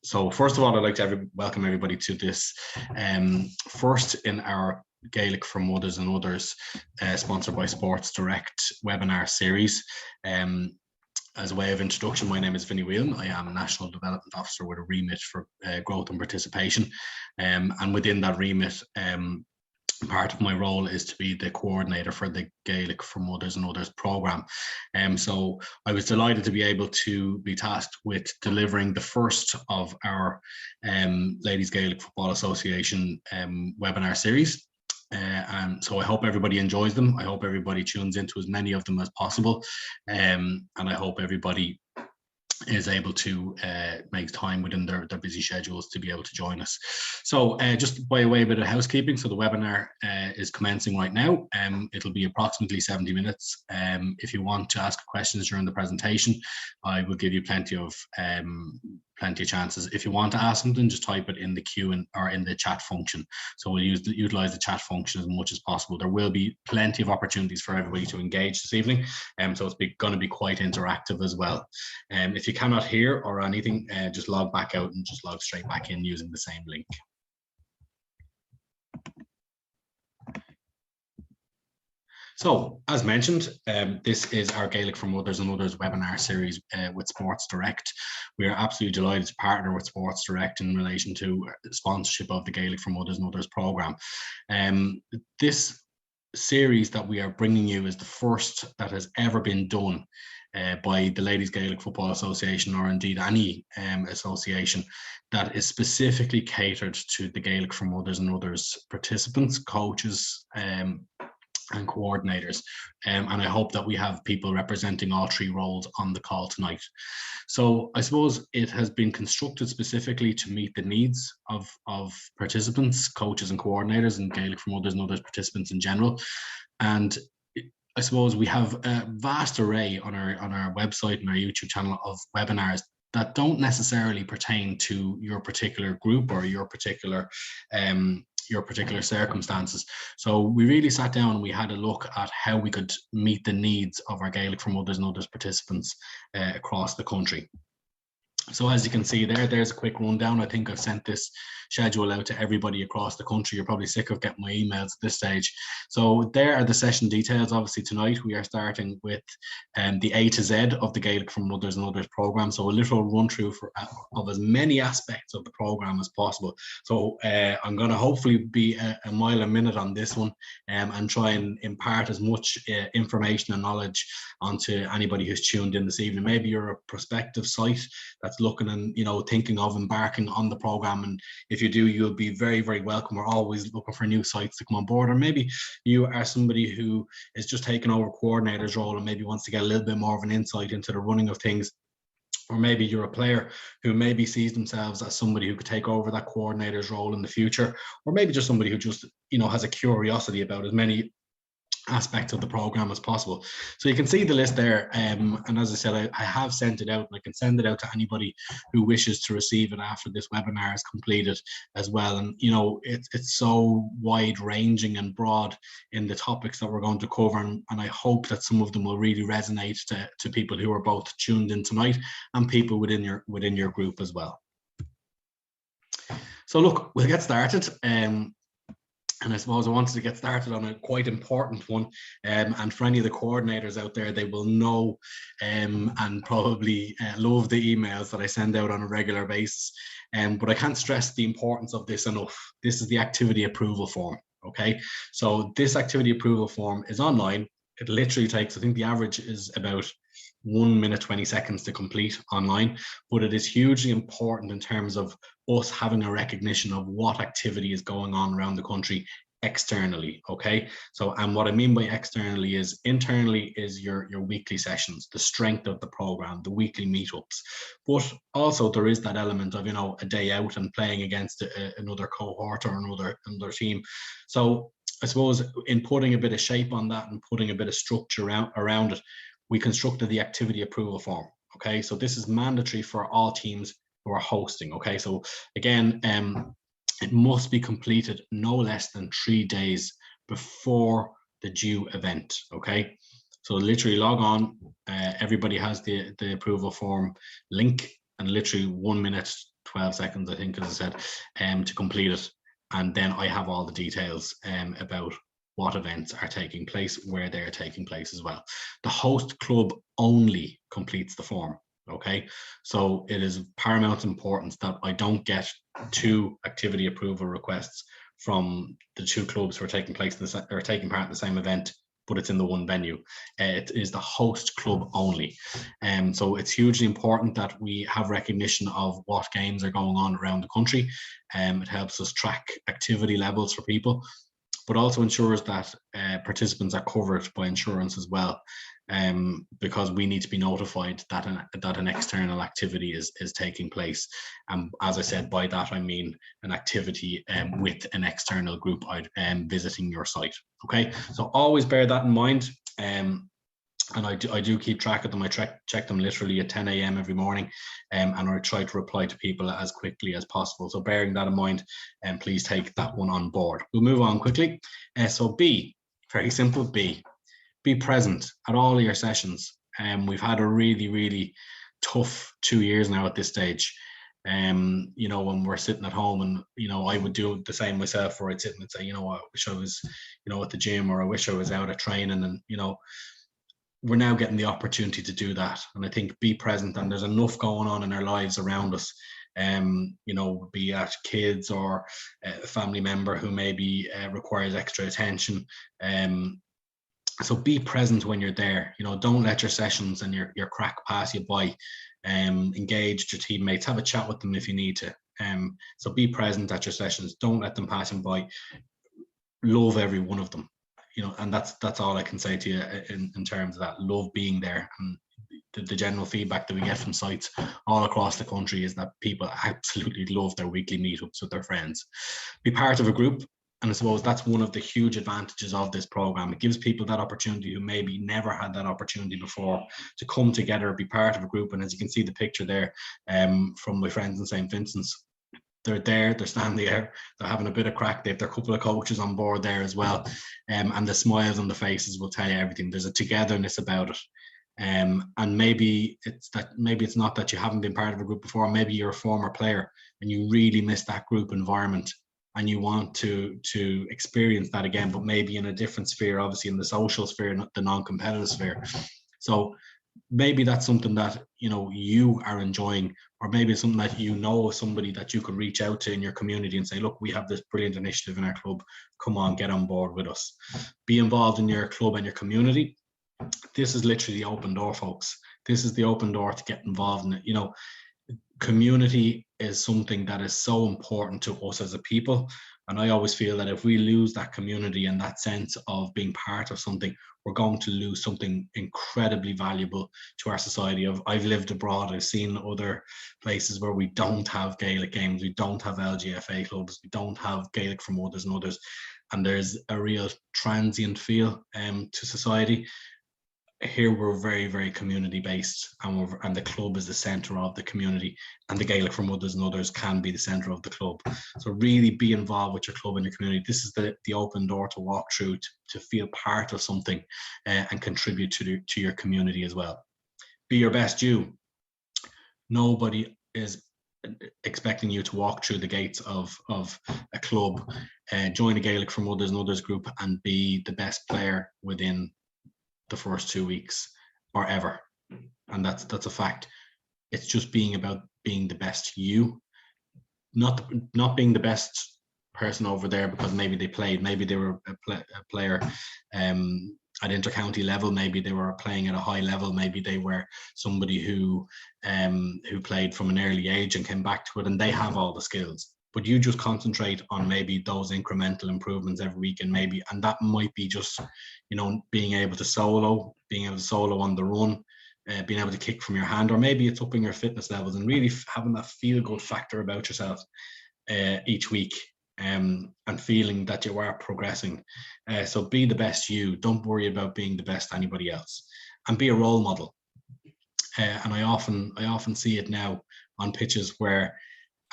So first of all, I'd like to welcome everybody to this first in our Gaelic4Mothers&Others sponsored by Sports Direct webinar series. As a way of introduction, my name is Vinny Whelan. I am a National Development Officer with a remit for growth and participation. And within that remit, part of my role is to be the coordinator for the Gaelic4Mothers&Others programme. So I was delighted to be able to be tasked with delivering the first of our Ladies Gaelic Football Association webinar series. So I hope everybody enjoys them. I hope everybody tunes into as many of them as possible. And I hope everybody is able to make time within their busy schedules to be able to join us. So just by way of a bit of housekeeping, so the webinar is commencing right now. It'll be approximately 70 minutes. If you want to ask questions during the presentation, I will give you plenty of chances. If you want to ask something, just type it in the queue or in the chat function. So we'll utilize the chat function as much as possible. There will be plenty of opportunities for everybody to engage this evening. So it's going to be quite interactive as well. If you cannot hear or anything, just log back out and just log straight back in using the same link. So, as mentioned, this is our Gaelic4Mothers&Others webinar series with Sports Direct. We are absolutely delighted to partner with Sports Direct in relation to sponsorship of the Gaelic4Mothers&Others programme. This series that we are bringing you is the first that has ever been done by the Ladies Gaelic Football Association, or indeed any association that is specifically catered to the Gaelic4Mothers&Others participants, coaches, and coordinators, and I hope that we have people representing all three roles on the call tonight. So I suppose it has been constructed specifically to meet the needs of participants, coaches and coordinators, and Gaelic4Mothers&Others participants in general. And I suppose we have a vast array on our website and our YouTube channel of webinars that don't necessarily pertain to your particular group or your particular circumstances. So we really sat down and we had a look at how we could meet the needs of our Gaelic4Mothers&Others participants across the country. So as you can see there's a quick rundown. I think I've sent this schedule out to everybody across the country. You're probably sick of getting my emails at this stage. So there are the session details. Obviously tonight we are starting with the A to Z of the Gaelic4Mothers&Others programme. So a little run through of as many aspects of the programme as possible. So I'm going to hopefully be a mile a minute on this one and try and impart as much information and knowledge onto anybody who's tuned in this evening. Maybe you're a prospective site that's looking and thinking of embarking on the program, and if you do, you'll be very, very welcome. We're always looking for new sites to come on board. Or maybe you are somebody who is just taking over coordinator's role and maybe wants to get a little bit more of an insight into the running of things. Or maybe you're a player who maybe sees themselves as somebody who could take over that coordinator's role in the future, or maybe just somebody who just has a curiosity about as many aspects of the program as possible. So you can see the list there, and as I said, I have sent it out, and I can send it out to anybody who wishes to receive it after this webinar is completed as well. And it's so wide ranging and broad in the topics that we're going to cover, and I hope that some of them will really resonate to people who are both tuned in tonight and people within your group as well. So look, we'll get started. And I suppose I wanted to get started on a quite important one. And for any of the coordinators out there, they will know and probably love the emails that I send out on a regular basis. But I can't stress the importance of this enough. This is the activity approval form. Okay, so this activity approval form is online. It literally takes, I think the average is about 1 minute 20 seconds to complete online, but it is hugely important in terms of us having a recognition of what activity is going on around the country externally. Okay, so and what I mean by externally is internally is your weekly sessions, the strength of the program, the weekly meetups, but also there is that element of a day out and playing against another cohort or another team. So I suppose in putting a bit of shape on that and putting a bit of structure around it, we constructed the activity approval form. Okay, so this is mandatory for all teams who are hosting. Okay, so again, it must be completed no less than 3 days before the due event. Okay, So literally log on, everybody has the approval form link, and literally 1 minute, 12 seconds, I think, as I said, to complete it. And then I have all the details about what events are taking place, where they're taking place as well. The host club only completes the form. Okay, so it is paramount importance that I don't get 2 activity approval requests from the 2 clubs who are taking place or taking part in the same event, but it's in the one venue. It is the host club only. So it's hugely important that we have recognition of what games are going on around the country. It helps us track activity levels for people, but also ensures that participants are covered by insurance as well, because we need to be notified that an external activity is taking place. As I said, by that I mean an activity with an external group visiting your site. Okay, so always bear that in mind. And I do keep track of them. I check them literally at 10 a.m. every morning, and I try to reply to people as quickly as possible. So bearing that in mind, please take that one on board. We'll move on quickly. So B, very simple, B, be present at all of your sessions. We've had a really, really tough 2 years now at this stage. You know, when we're sitting at home, and, you know, I would do the same myself, where I'd sit and say, you know, I wish I was, you know, at the gym, or I wish I was out at training. And, you know, we're now getting the opportunity to do that. And I think be present, and there's enough going on in our lives around us, you know, be it kids or a family member who maybe requires extra attention. So be present when you're there. You know, don't let your sessions and your crack pass you by. Engage your teammates, have a chat with them if you need to. So be present at your sessions. Don't let them pass them by. Love every one of them. You know, and that's all I can say to you in terms of that. Love being there. And the general feedback that we get from sites all across the country is that people absolutely love their weekly meetups with their friends. Be part of a group. And I suppose that's one of the huge advantages of this program. It gives people that opportunity who maybe never had that opportunity before to come together, be part of a group. And as you can see the picture there from my friends in St. Vincent's, they're there, they're standing there, they're having a bit of crack. They have their couple of coaches on board there as well. And the smiles on the faces will tell you everything. There's a togetherness about it. And maybe it's not that you haven't been part of a group before. Maybe you're a former player and you really miss that group environment, and you want to experience that again, but maybe in a different sphere, obviously in the social sphere, not the non-competitive sphere. So maybe that's something that, you know, you are enjoying, or maybe it's something that, you know, somebody that you could reach out to in your community and say, look, we have this brilliant initiative in our club, come on, get on board with us. Be involved in your club and your community. This is literally the open door, folks. This is the open door to get involved in it. You know, community is something that is so important to us as a people. And I always feel that if we lose that community and that sense of being part of something, we're going to lose something incredibly valuable to our society. I've lived abroad. I've seen other places where we don't have Gaelic games. We don't have LGFA clubs. We don't have Gaelic4Mothers&Others. And there's a real transient feel to society. Here we're very, very community based, and the club is the center of the community, and the Gaelic4Mothers&Others can be the center of the club. So really be involved with your club and your community. This is the open door to walk through, to feel part of something and contribute to your community as well. Be your best you. Nobody is expecting you to walk through the gates of a club, join a Gaelic4Mothers&Others group and be the best player within the first 2 weeks or ever. And that's a fact. It's just being about being the best you, not being the best person over there because maybe they played, maybe they were a player at intercounty level, maybe they were playing at a high level, maybe they were somebody who played from an early age and came back to it, and they have all the skills. But you just concentrate on maybe those incremental improvements every week, and that might be just, you know, being able to solo on the run, being able to kick from your hand, or maybe it's upping your fitness levels and really having that feel-good factor about yourself each week, and feeling that you are progressing. So be the best you. Don't worry about being the best anybody else, and be a role model. And I often see it now on pitches where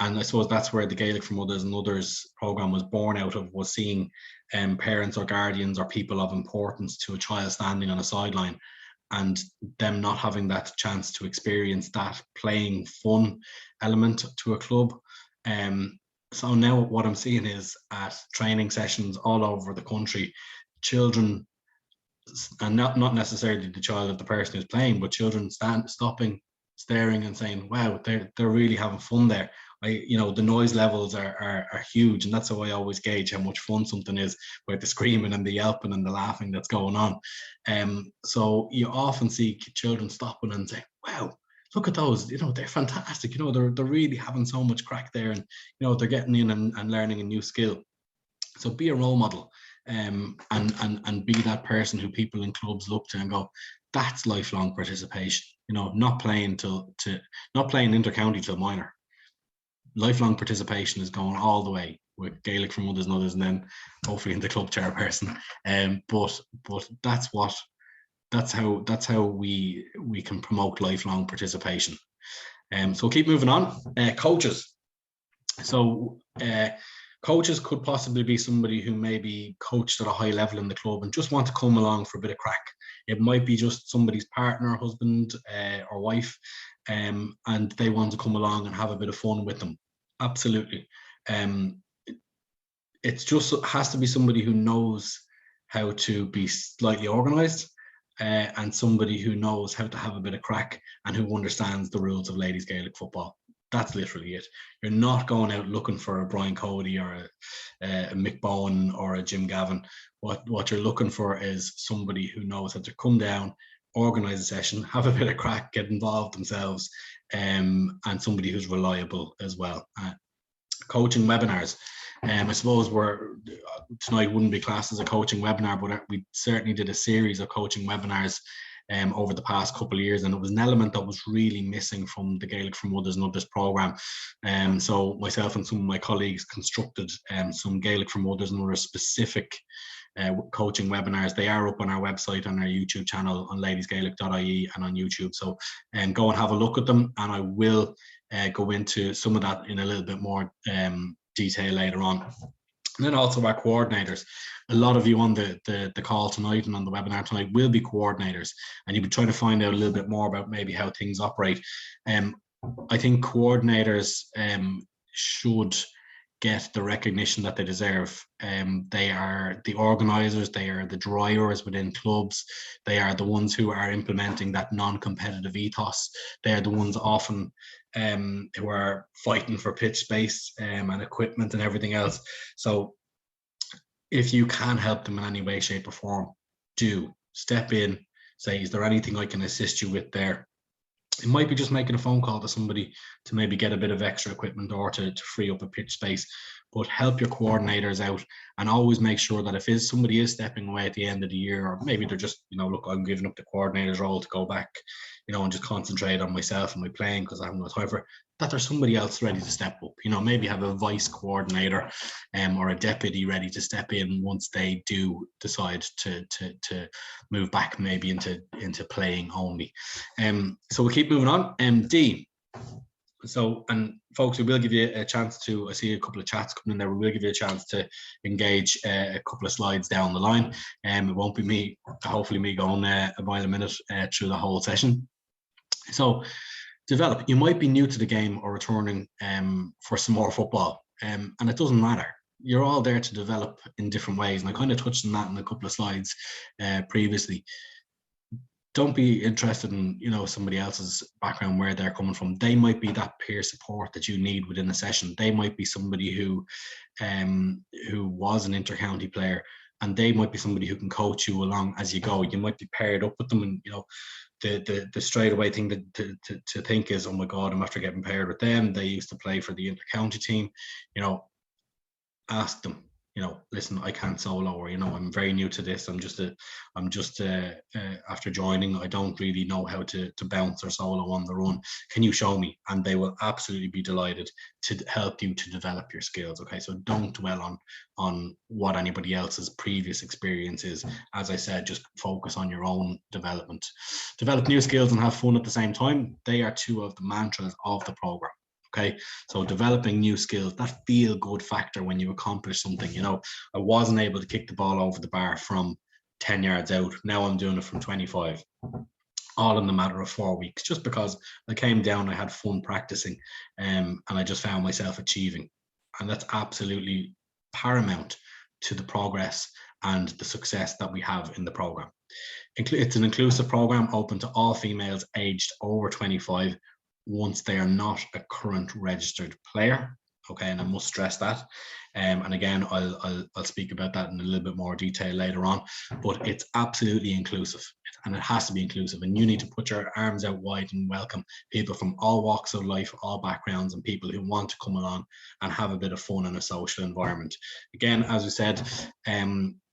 And I suppose that's where the Gaelic for Mothers and Others program was born out of, was seeing parents or guardians or people of importance to a child standing on a sideline, and them not having that chance to experience that playing fun element to a club. So now what I'm seeing is at training sessions all over the country, children, and not necessarily the child of the person who's playing, but children stopping, staring and saying, wow, they're really having fun there. The noise levels are huge, and that's how I always gauge how much fun something is, with the screaming and the yelping and the laughing that's going on. So you often see children stopping and saying, wow, look at those, they're fantastic, they're really having so much crack there, and they're getting in and learning a new skill. So be a role model, and be that person who people in clubs look to and go, that's lifelong participation. Not playing intercounty till minor. Lifelong participation is going all the way with Gaelic for Mothers and Others, and then hopefully into club chairperson. But that's how we can promote lifelong participation. So we'll keep moving on. Coaches. So coaches could possibly be somebody who maybe coached at a high level in the club and just want to come along for a bit of crack. It might be just somebody's partner, husband, or wife, and they want to come along and have a bit of fun with them. Absolutely. It just has to be somebody who knows how to be slightly organised, and somebody who knows how to have a bit of crack and who understands the rules of ladies Gaelic football. That's literally it. You're not going out looking for a Brian Cody or a Mick Bowen or a Jim Gavin. What you're looking for is somebody who knows how to come down, organise a session, have a bit of crack, get involved themselves, and somebody who's reliable as well. Coaching webinars. I suppose tonight wouldn't be classed as a coaching webinar, but we certainly did a series of coaching webinars over the past couple of years, and it was an element that was really missing from the Gaelic for Mothers and Others program. So myself and some of my colleagues constructed some Gaelic for Mothers and Others specific coaching webinars. They are up on our website, on our YouTube channel, on ladiesgaelic.ie and on YouTube. So go and have a look at them, and I will go into some of that in a little bit more detail later on. And then also our coordinators. A lot of you on the call tonight and on the webinar tonight will be coordinators, and you'll be trying to find out a little bit more about maybe how things operate. I think coordinators should get the recognition that they deserve. They are the organisers, they are the drivers within clubs, they are the ones who are implementing that non-competitive ethos. They are the ones often who are fighting for pitch space and equipment and everything else. So if you can help them in any way, shape or form, do step in, say, is there anything I can assist you with there? It might be just making a phone call to somebody to maybe get a bit of extra equipment or to free up a pitch space, but help your coordinators out, and always make sure that if somebody is stepping away at the end of the year, or maybe they're just, look, I'm giving up the coordinator's role to go back, and just concentrate on myself and my playing because I haven't got time for it, that there's somebody else ready to step up, maybe have a vice coordinator or a deputy ready to step in once they do decide to move back maybe into playing only. So we'll keep moving on. D. So, and folks, we will give you a chance to, I see a couple of chats coming in there, we will give you a chance to engage a couple of slides down the line. It won't be me, hopefully me going a mile a minute through the whole session. So, develop. You might be new to the game or returning for some more football, and it doesn't matter. You're all there to develop in different ways, and I kind of touched on that in a couple of slides previously. Don't be interested in somebody else's background, where they're coming from. They might be that peer support that you need within a session. They might be somebody who was an intercounty player, and they might be somebody who can coach you along as you go. You might be paired up with them, and the straight away thing to think is, oh my God, I'm after getting paired with them. They used to play for the intercounty team. Ask them. Listen, I can't solo, or I'm very new to this. I'm just after joining. I don't really know how to bounce or solo on the run. Can you show me? And they will absolutely be delighted to help you to develop your skills. Okay, so don't dwell on what anybody else's previous experience is. As I said, just focus on your own development. Develop new skills and have fun at the same time. They are two of the mantras of the program. Okay, so developing new skills, that feel good factor when you accomplish something. You know, I wasn't able to kick the ball over the bar from 10 yards out. Now I'm doing it from 25, all in the matter of 4 weeks, just because I came down, I had fun practicing, and I just found myself achieving. And that's absolutely paramount to the progress and the success that we have in the program. It's an inclusive program open to all females aged over 25 once they are not a current registered player. Okay, and I must stress that. And again, I'll speak about that in a little bit more detail later on, but it's absolutely inclusive, and it has to be inclusive, and you need to put your arms out wide and welcome people from all walks of life, all backgrounds, and people who want to come along and have a bit of fun in a social environment. Again, as we said,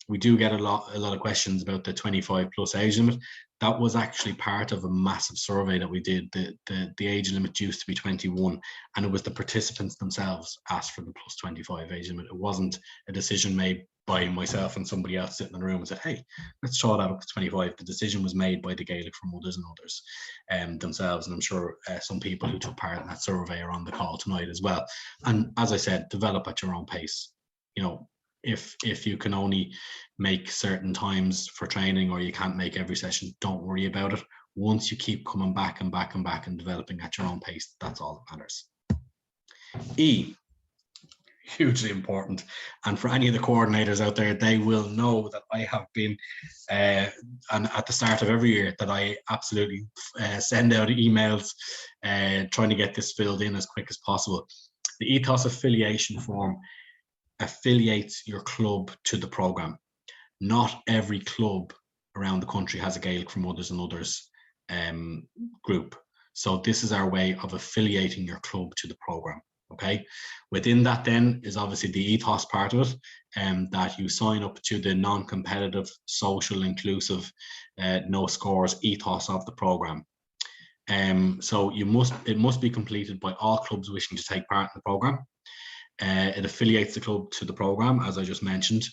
we do get a lot of questions about the 25 plus age limit. That was actually part of a massive survey that we did. The age limit used to be 21, and it was the participants themselves asked for the plus 25 age limit. It wasn't a decision made by myself and somebody else sitting in the room and said, hey, let's throw that up to 25. The decision was made by the Gaelic4Mothers&Others themselves. And I'm sure some people who took part in that survey are on the call tonight as well. And as I said, develop at your own pace. You know, if you can only make certain times for training, or you can't make every session, don't worry about it. Once you keep coming back and back and back and developing at your own pace, that's all that matters. E, hugely important. And for any of the coordinators out there, they will know that I have been, and at the start of every year, that I absolutely send out emails trying to get this filled in as quick as possible. The Ethos affiliation form affiliates your club to the program. Not every club around the country has a Gaelic4Mothers&Others group. So this is our way of affiliating your club to the program. Okay. Within that then is obviously the ethos part of it, that you sign up to the non-competitive, social, inclusive, no scores ethos of the program. So it must be completed by all clubs wishing to take part in the program. It affiliates the club to the program, as I just mentioned.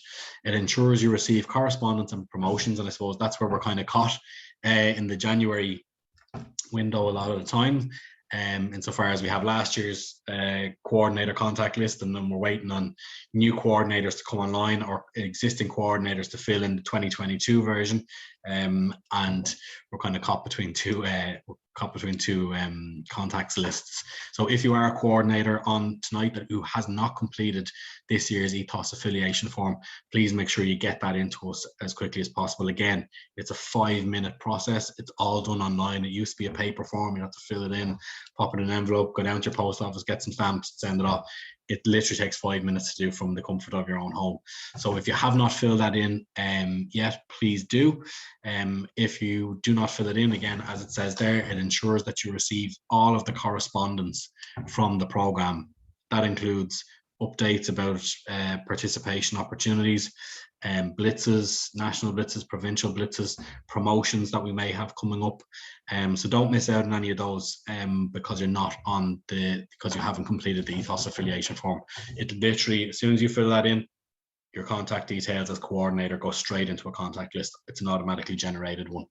It ensures you receive correspondence and promotions, and I suppose that's where we're kind of caught in the January window a lot of the time. Insofar as we have last year's coordinator contact list, and then we're waiting on new coordinators to come online, or existing coordinators to fill in the 2022 version, and we're kind of caught between two contacts lists. So if you are a coordinator on tonight who has not completed this year's Ethos affiliation form, please make sure you get that into us as quickly as possible. Again, it's a 5-minute process. It's all done online. It used to be a paper form. You have to fill it in, pop it in an envelope, go down to your post office, get some stamps, send it off. It literally takes 5 minutes to do from the comfort of your own home. So if you have not filled that in yet, please do. If you do not fill it in, again, as it says there, it ensures that you receive all of the correspondence from the program. That includes updates about participation opportunities, blitzes, national blitzes, provincial blitzes, promotions that we may have coming up. So don't miss out on any of those because you're not on because you haven't completed the Ethos affiliation form. It literally, as soon as you fill that in, your contact details as coordinator go straight into a contact list. It's an automatically generated one.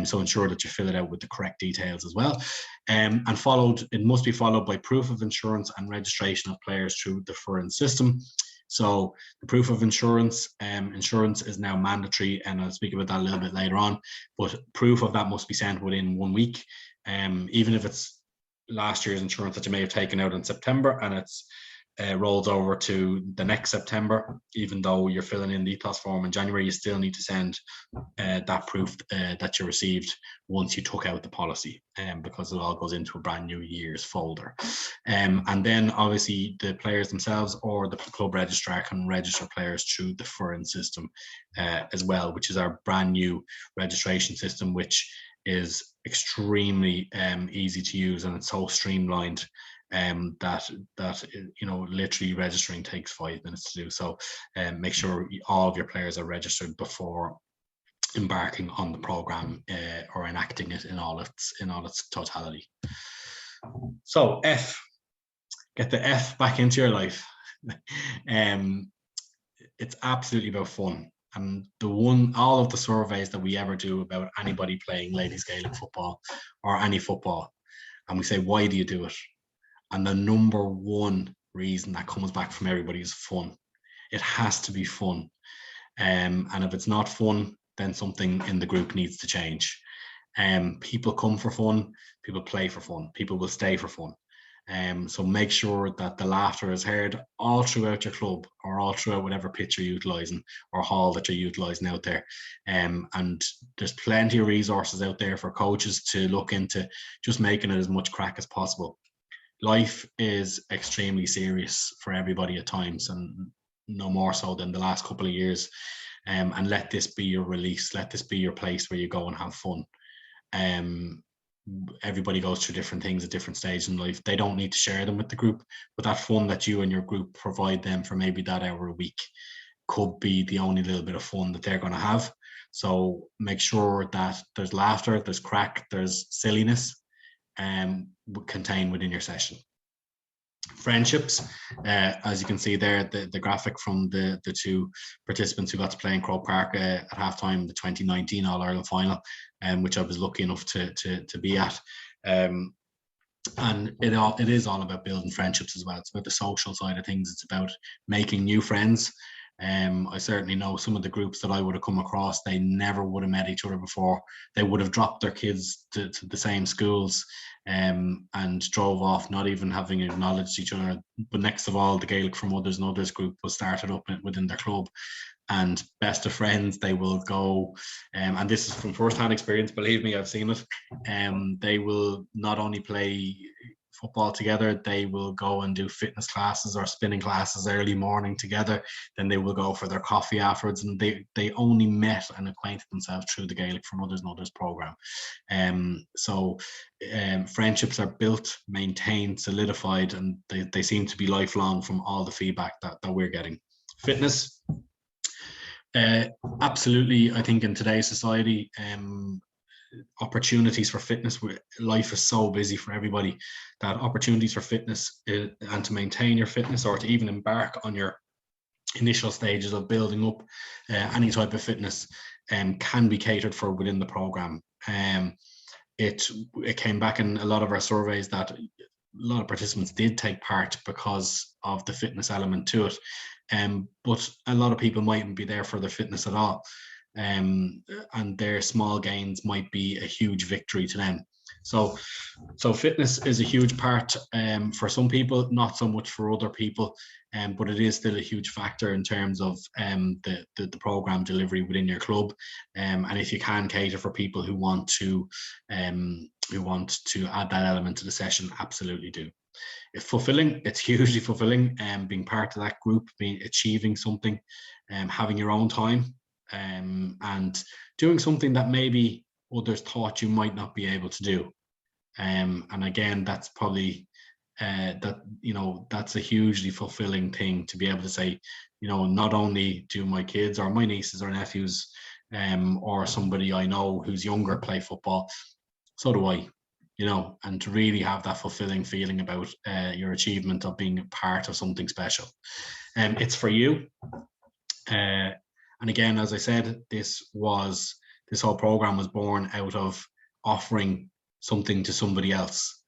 So ensure that you fill it out with the correct details as well. And it must be followed by proof of insurance and registration of players through the FURN system. So the proof of insurance is now mandatory, and I'll speak about that a little bit later on, but proof of that must be sent within 1 week. Even if it's last year's insurance that you may have taken out in September and it's rolls over to the next September, even though you're filling in the Ethos form in January, you still need to send that proof that you received once you took out the policy, because it all goes into a brand new year's folder. And then obviously the players themselves or the club registrar can register players through the FURN system as well, which is our brand new registration system, which is extremely easy to use, and it's so streamlined that literally registering takes 5 minutes to do. So make sure all of your players are registered before embarking on the program or enacting it in all its totality. So F, get the F back into your life. It's absolutely about fun. And all of the surveys that we ever do about anybody playing ladies Gaelic football or any football, and we say, why do you do it? And the number one reason that comes back from everybody is fun. It has to be fun. And if it's not fun, then something in the group needs to change. People come for fun, people play for fun, people will stay for fun. So make sure that the laughter is heard all throughout your club, or all throughout whatever pitch you're utilising or hall that you're utilising out there. And there's plenty of resources out there for coaches to look into, just making it as much crack as possible. Life is extremely serious for everybody at times, and no more so than the last couple of years. And let this be your release. Let this be your place where you go and have fun. Everybody goes through different things at different stages in life. They don't need to share them with the group, but that fun that you and your group provide them for maybe that hour a week could be the only little bit of fun that they're going to have. So make sure that there's laughter, there's crack, there's silliness contained within your session. Friendships, as you can see there, the graphic from the two participants who got to play in Croke Park at halftime, the 2019 All-Ireland final, which I was lucky enough to be at. And it is all about building friendships as well. It's about the social side of things. It's about making new friends. I certainly know some of the groups that I would have come across, they never would have met each other before. They would have dropped their kids to the same schools and drove off, not even having acknowledged each other. But next of all, the Gaelic4Mothers&Others group was started up within their club, and best of friends, they will go, and this is from first-hand experience, believe me, I've seen it. They will not only play football together, they will go and do fitness classes or spinning classes early morning together. Then they will go for their coffee afterwards, and they only met and acquainted themselves through the Gaelic4Mothers&Others program. So friendships are built, maintained, solidified, and they seem to be lifelong from all the feedback that we're getting. Fitness, absolutely, I think in today's society, opportunities for fitness, life is so busy for everybody that opportunities for fitness and to maintain your fitness, or to even embark on your initial stages of building up any type of fitness, can be catered for within the program. It came back in a lot of our surveys that a lot of participants did take part because of the fitness element to it, but a lot of people mightn't be there for their fitness at all. And their small gains might be a huge victory to them. So fitness is a huge part for some people, not so much for other people, but it is still a huge factor in terms of the program delivery within your club. And if you can cater for people who want to add that element to the session, absolutely do. It's fulfilling. It's hugely fulfilling, being part of that group, achieving something, having your own time. And doing something that maybe others thought you might not be able to do. And again, that's probably that's a hugely fulfilling thing to be able to say, not only do my kids or my nieces or nephews or somebody I know who's younger play football, so do I, and to really have that fulfilling feeling about your achievement of being a part of something special. It's for you. And again, as I said, this whole program was born out of offering something to somebody else.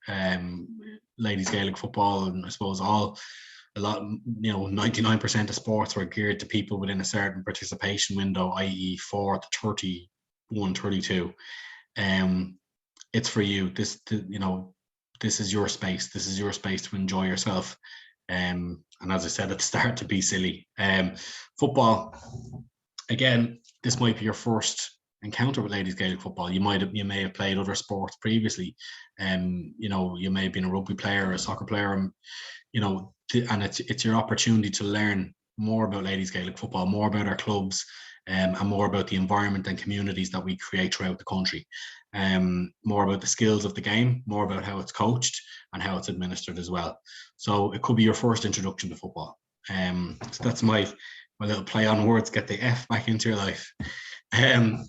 Ladies Gaelic football, and I suppose 99% of sports were geared to people within a certain participation window, i.e. 4 to 31, 32. It's for you. This is your space. This is your space to enjoy yourself. And as I said at the start, to be silly. Football. Again, this might be your first encounter with ladies Gaelic football. You may have played other sports previously, you may have been a rugby player or a soccer player, and it's your opportunity to learn more about ladies Gaelic football, more about our clubs, and more about the environment and communities that we create throughout the country, more about the skills of the game, more about how it's coached and how it's administered as well. So it could be your first introduction to football. So that's my little play on words, get the F back into your life.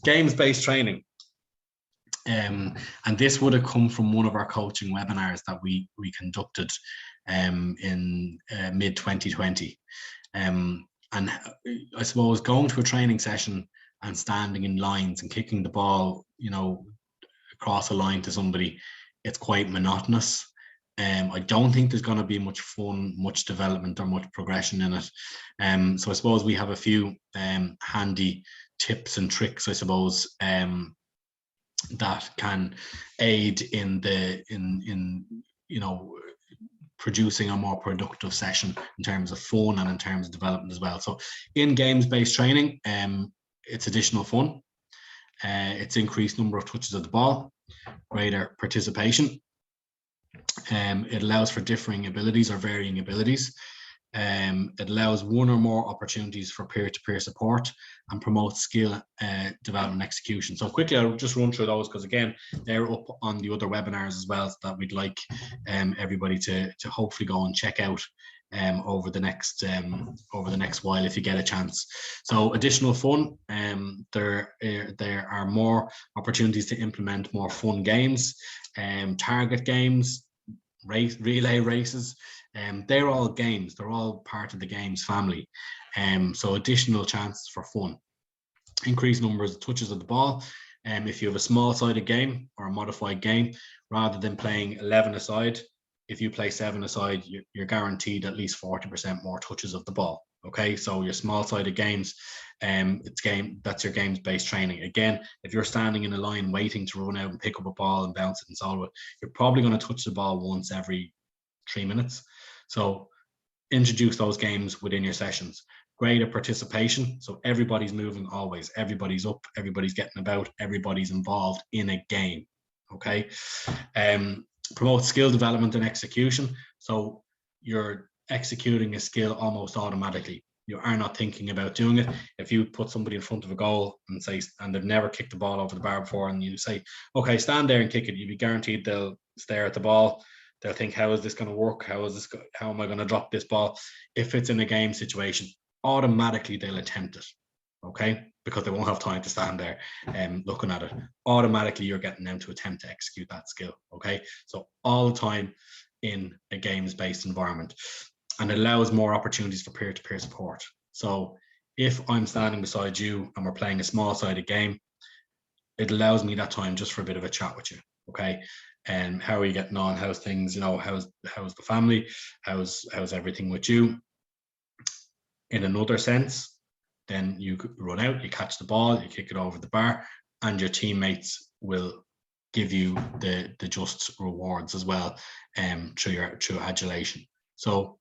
Games-based training. And this would have come from one of our coaching webinars that we conducted in mid-2020. And I suppose going to a training session and standing in lines and kicking the ball, across a line to somebody, it's quite monotonous. I don't think there's going to be much fun, much development, or much progression in it. So I suppose we have a few handy tips and tricks, I suppose, that can aid in producing a more productive session in terms of fun and in terms of development as well. So in games-based training, it's additional fun. It's increased number of touches of the ball, greater participation. It allows for differing abilities or varying abilities. It allows one or more opportunities for peer-to-peer support and promotes skill development and execution. So quickly, I'll just run through those because again, they're up on the other webinars as well that we'd like everybody to hopefully go and check out over the next while if you get a chance. So additional fun, there are more opportunities to implement more fun games, target games, relay races. They're all games. They're all part of the games family. So additional chances for fun. Increased numbers of touches of the ball. If you have a small-sided game or a modified game, rather than playing 11 aside, if you play 7 aside, you're guaranteed at least 40% more touches of the ball. Okay, so your small-sided games, that's your games-based training. Again, if you're standing in a line waiting to run out and pick up a ball and bounce it and solve it, you're probably going to touch the ball once every 3 minutes. So introduce those games within your sessions. Greater participation, so everybody's moving always, everybody's up, everybody's getting about, everybody's involved in a game. Okay, promote skill development and execution. So you're executing a skill almost automatically. You are not thinking about doing it. If you put somebody in front of a goal and they've never kicked the ball over the bar before, and you say, okay, stand there and kick it, you'd be guaranteed they'll stare at the ball. They'll think, how is this going to work? How am I going to drop this ball? If it's in a game situation, automatically they'll attempt it. Okay, because they won't have time to stand there looking at it. Automatically, you're getting them to attempt to execute that skill. Okay, so all the time in a games-based environment, and it allows more opportunities for peer-to-peer support. So if I'm standing beside you and we're playing a small-sided game, it allows me that time just for a bit of a chat with you. Okay, and how are you getting on? How's things? You know, how's the family? How's everything with you? In another sense, then you run out, you catch the ball, you kick it over the bar, and your teammates will give you the just rewards as well through adulation. So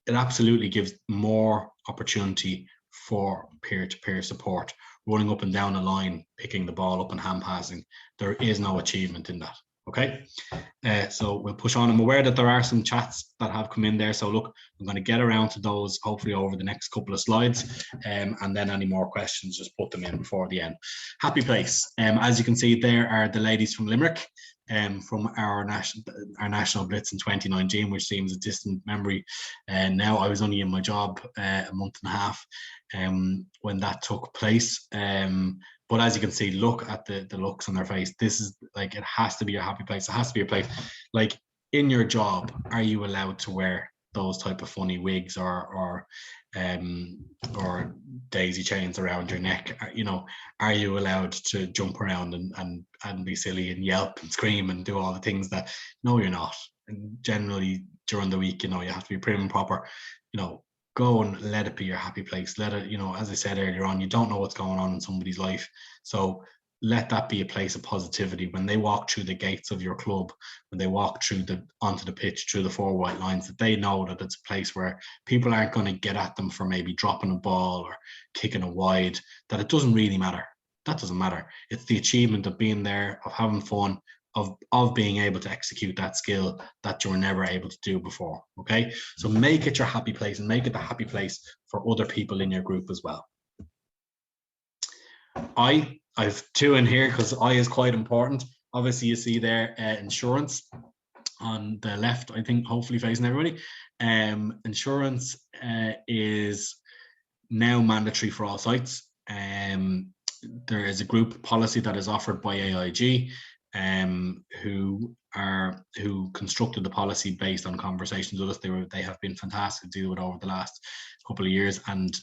it absolutely gives more opportunity for peer-to-peer support. Running up and down a line, picking the ball up and hand passing, there is no achievement in that. Okay, so we'll push on. I'm aware that there are some chats that have come in there, so look, I'm going to get around to those hopefully over the next couple of slides, and then any more questions, just put them in before the end. Happy place. As you can see, there are the ladies from Limerick, from our National Blitz in 2019, which seems a distant memory. Now, I was only in my job a month and a half when that took place. But as you can see, look at the looks on their face. This is like, it has to be a happy place. It has to be a place. Like in your job, are you allowed to wear those type of funny wigs or daisy chains around your neck? You know, are you allowed to jump around and be silly and yelp and scream and do all the things that? No, you're not. And generally during the week, you know, you have to be prim and proper. You know, go and let it be your happy place. Let it, you know, as I said earlier on, you don't know what's going on in somebody's life. So let that be a place of positivity. When they walk through the gates of your club, when they walk through onto the pitch, through the 4 white lines, that they know that it's a place where people aren't going to get at them for maybe dropping a ball or kicking a wide, that it doesn't really matter. That doesn't matter. It's the achievement of being there, of having fun, of being able to execute that skill that you were never able to do before. Okay, so make it your happy place, and make it the happy place for other people in your group as well. I've 2 in here because I is quite important. Obviously, you see there insurance on the left, I think, hopefully facing everybody. Insurance is now mandatory for all sites. There is a group policy that is offered by AIG, who constructed the policy based on conversations with us. They have been fantastic to deal with over the last couple of years, and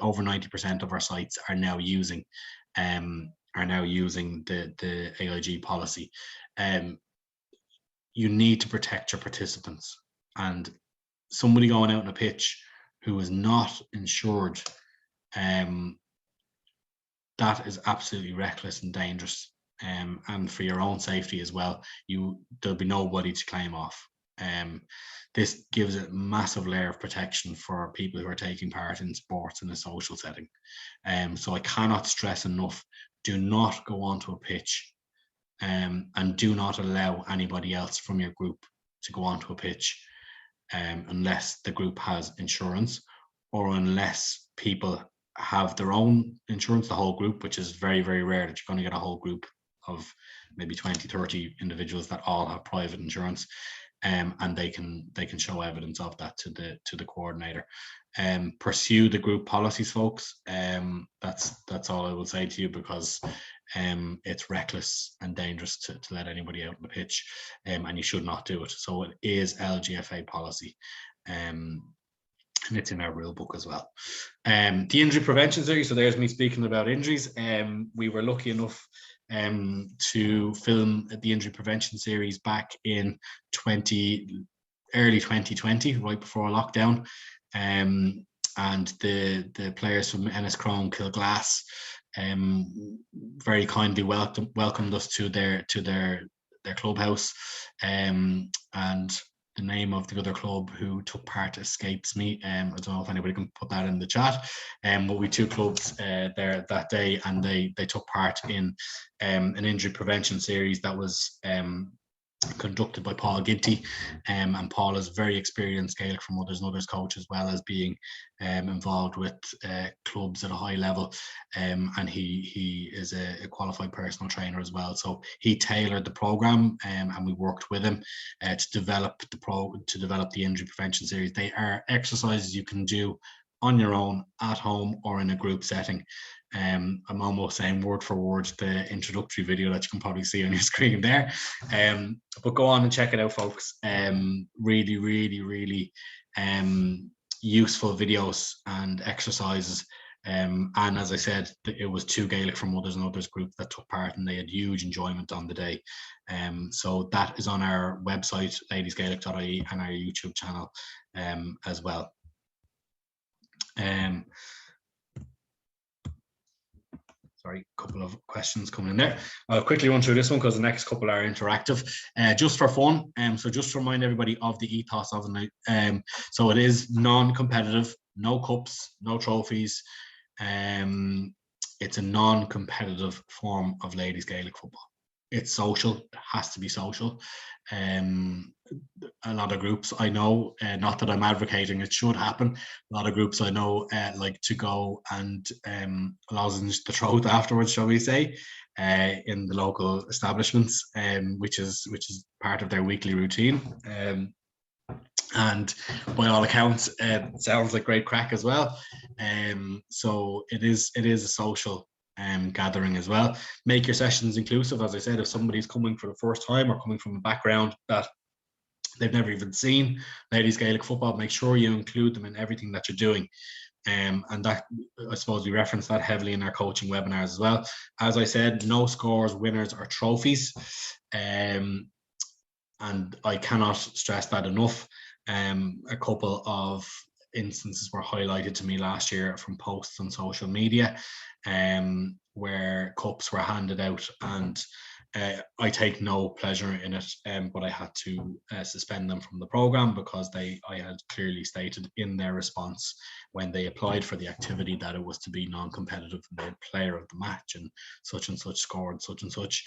over 90% of our sites are now using the AIG policy. you need to protect your participants. And somebody going out on a pitch who is not insured, that is absolutely reckless and dangerous. And for your own safety as well, there'll be nobody to claim off. This gives a massive layer of protection for people who are taking part in sports in a social setting. So I cannot stress enough, do not go onto a pitch, and do not allow anybody else from your group to go onto a pitch unless the group has insurance, or unless people have their own insurance, the whole group, which is very, very rare that you're going to get a whole group of maybe 20, 30 individuals that all have private insurance. And they can show evidence of that to the coordinator. Pursue the group policies, folks. That's all I will say to you, because it's reckless and dangerous to let anybody out on the pitch, and you should not do it. So it is LGFA policy, and it's in our rule book as well. The injury prevention series, so there's me speaking about injuries. We were lucky enough to film the injury prevention series back in early 2020, right before lockdown. And the players from Enniscrone, Kilglass, very kindly welcomed us to their clubhouse, and the name of the other club who took part escapes me. I don't know if anybody can put that in the chat. But we two clubs there that day, and they took part in an injury prevention series that was conducted by Paul Ginty, and Paul is a very experienced Gaelic4Mothers&Others coach, as well as being involved with clubs at a high level, and he is a qualified personal trainer as well. So he tailored the program, and we worked with him to develop the injury prevention series. They are exercises you can do on your own, at home, or in a group setting. I'm almost saying word for word the introductory video that you can probably see on your screen there. But go on and check it out, folks. Really, really, really useful videos and exercises. And as I said, it was two Gaelic4Mothers&Others groups that took part, and they had huge enjoyment on the day. So that is on our website, ladiesgaelic.ie, and our YouTube channel as well. Sorry, a couple of questions coming in there. I'll quickly run through this one because the next couple are interactive. Just for fun, so just to remind everybody of the ethos of the night. So it is non-competitive, no cups, no trophies. It's a non-competitive form of ladies Gaelic football. It's social, it has to be social. A lot of groups I know, not that I'm advocating it should happen, a lot of groups I know like to go and lozenge the throat afterwards, shall we say, in the local establishments, which is part of their weekly routine. And by all accounts, it sounds like great crack as well. So it is a social gathering as well. Make your sessions inclusive. As I said, if somebody's coming for the first time or coming from a background that they've never even seen ladies Gaelic football, make sure you include them in everything that you're doing. And that, I suppose, we reference that heavily in our coaching webinars as well. As I said, no scores, winners, or trophies. And I cannot stress that enough. A couple of instances were highlighted to me last year from posts on social media, where cups were handed out, and I take no pleasure in it, but I had to suspend them from the program because I had clearly stated in their response when they applied for the activity that it was to be non-competitive, and the player of the match and such scored such and such.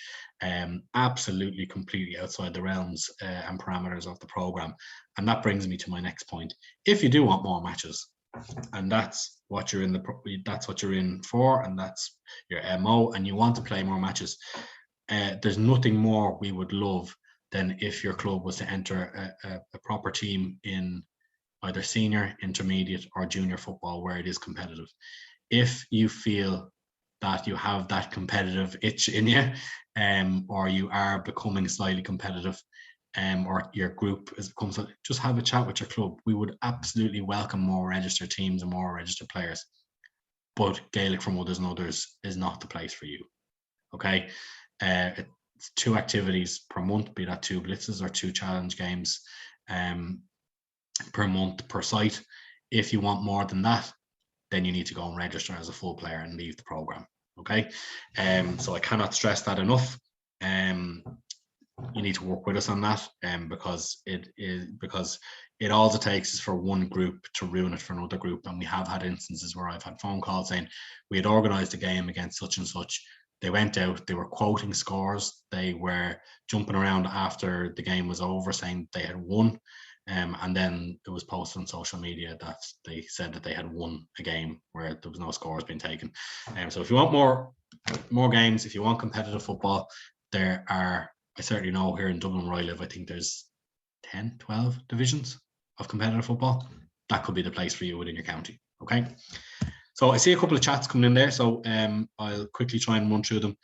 Absolutely, completely outside the realms and parameters of the program. And that brings me to my next point. If you do want more matches, and that's what you're in for, and that's your MO, and you want to play more matches, there's nothing more we would love than if your club was to enter a proper team in either senior, intermediate, or junior football where it is competitive. If you feel that you have that competitive itch in you, or you are becoming slightly competitive, or your group becomes, just have a chat with your club. We would absolutely welcome more registered teams and more registered players, but Gaelic4Mothers&Others is not the place for you. Okay, 2 activities per month, be that 2 blitzes or 2 challenge games per month per site. If you want more than that, then you need to go and register as a full player and leave the program. Okay, so I cannot stress that enough. You need to work with us on that, because it all it takes is for one group to ruin it for another group. And we have had instances where I've had phone calls saying we had organised a game against such and such. They went out, they were quoting scores, they were jumping around after the game was over saying they had won. And then it was posted on social media that they said that they had won a game where there was no scores being taken. So if you want more games, if you want competitive football, there are, I certainly know here in Dublin where I live, I think there's 10, 12 divisions of competitive football. That could be the place for you within your county. Okay. So I see a couple of chats coming in there. So I'll quickly try and run through them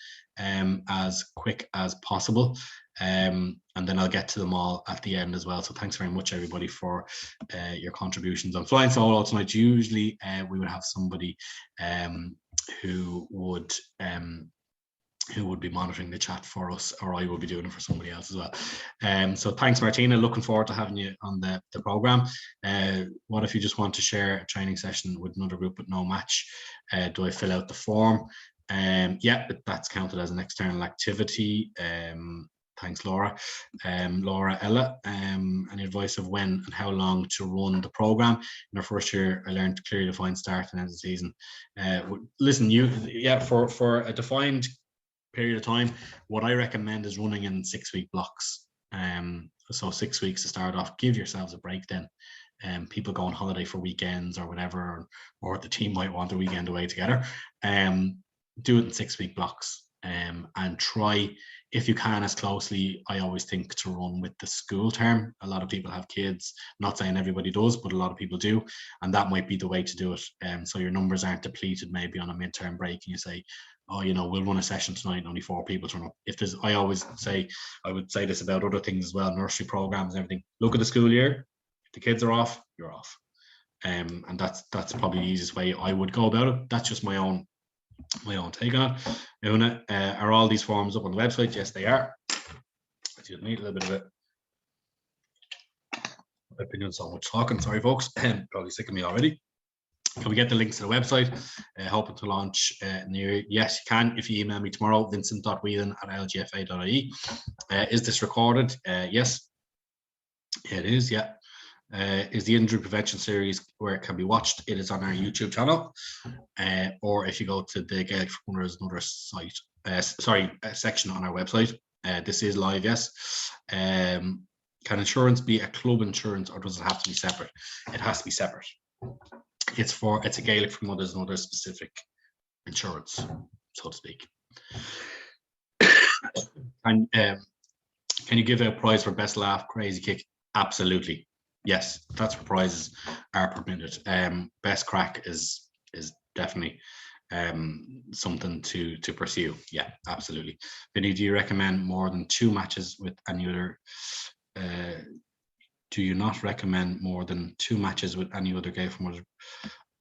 as quick as possible. And then I'll get to them all at the end as well. So thanks very much, everybody, for your contributions. On Flying Solo tonight, usually we would have somebody who would be monitoring the chat for us, or I will be doing it for somebody else as well. So thanks, Martina. Looking forward to having you on the program. What if you just want to share a training session with another group with no match? Do I fill out the form? Yeah, that's counted as an external activity. Thanks, Laura. Laura Ella, any advice of when and how long to run the program? In our first year, I learned clearly defined start and end of the season. Listen, for a defined period of time, what I recommend is running in 6-week blocks. So 6 weeks to start off. Give yourselves a break then. People go on holiday for weekends or whatever, or the team might want a weekend away together. Do it in 6-week blocks, and try, if you can, as closely, I always think, to run with the school term. A lot of people have kids, not saying everybody does, but a lot of people do, and that might be the way to do it. So your numbers aren't depleted maybe on a midterm break and you say, oh, we'll run a session tonight and only 4 people turn up. I always say, I would say this about other things as well, nursery programs and everything. Look at the school year. If the kids are off, you're off. And that's probably the easiest way I would go about it. That's just my own take on it. Una, are all these forms up on the website? Yes, they are. Excuse me, a little bit of it. I've been doing so much talking. Sorry, folks. Probably sick of me already. Can we get the links to the website? Hoping to launch near. Yes, you can if you email me tomorrow, vincent.whelan@lgfa.ie. Is this recorded? Yes, it is. Yeah. Is the injury prevention series where it can be watched? It is on our YouTube channel, or if you go to the Gaelic4Mothers&Others site, section on our website. This is live. Yes. Can insurance be a club insurance, or does it have to be separate? It has to be separate. It's a Gaelic4Mothers&Others specific insurance, so to speak. And can you give a prize for best laugh, crazy kick? Absolutely. Yes, that's where prizes are permitted. Best crack is definitely something to pursue. Yeah, absolutely. Vinny, do you recommend more than 2 matches with any other? Do you not recommend more than 2 matches with any other Gaelic4Mothers?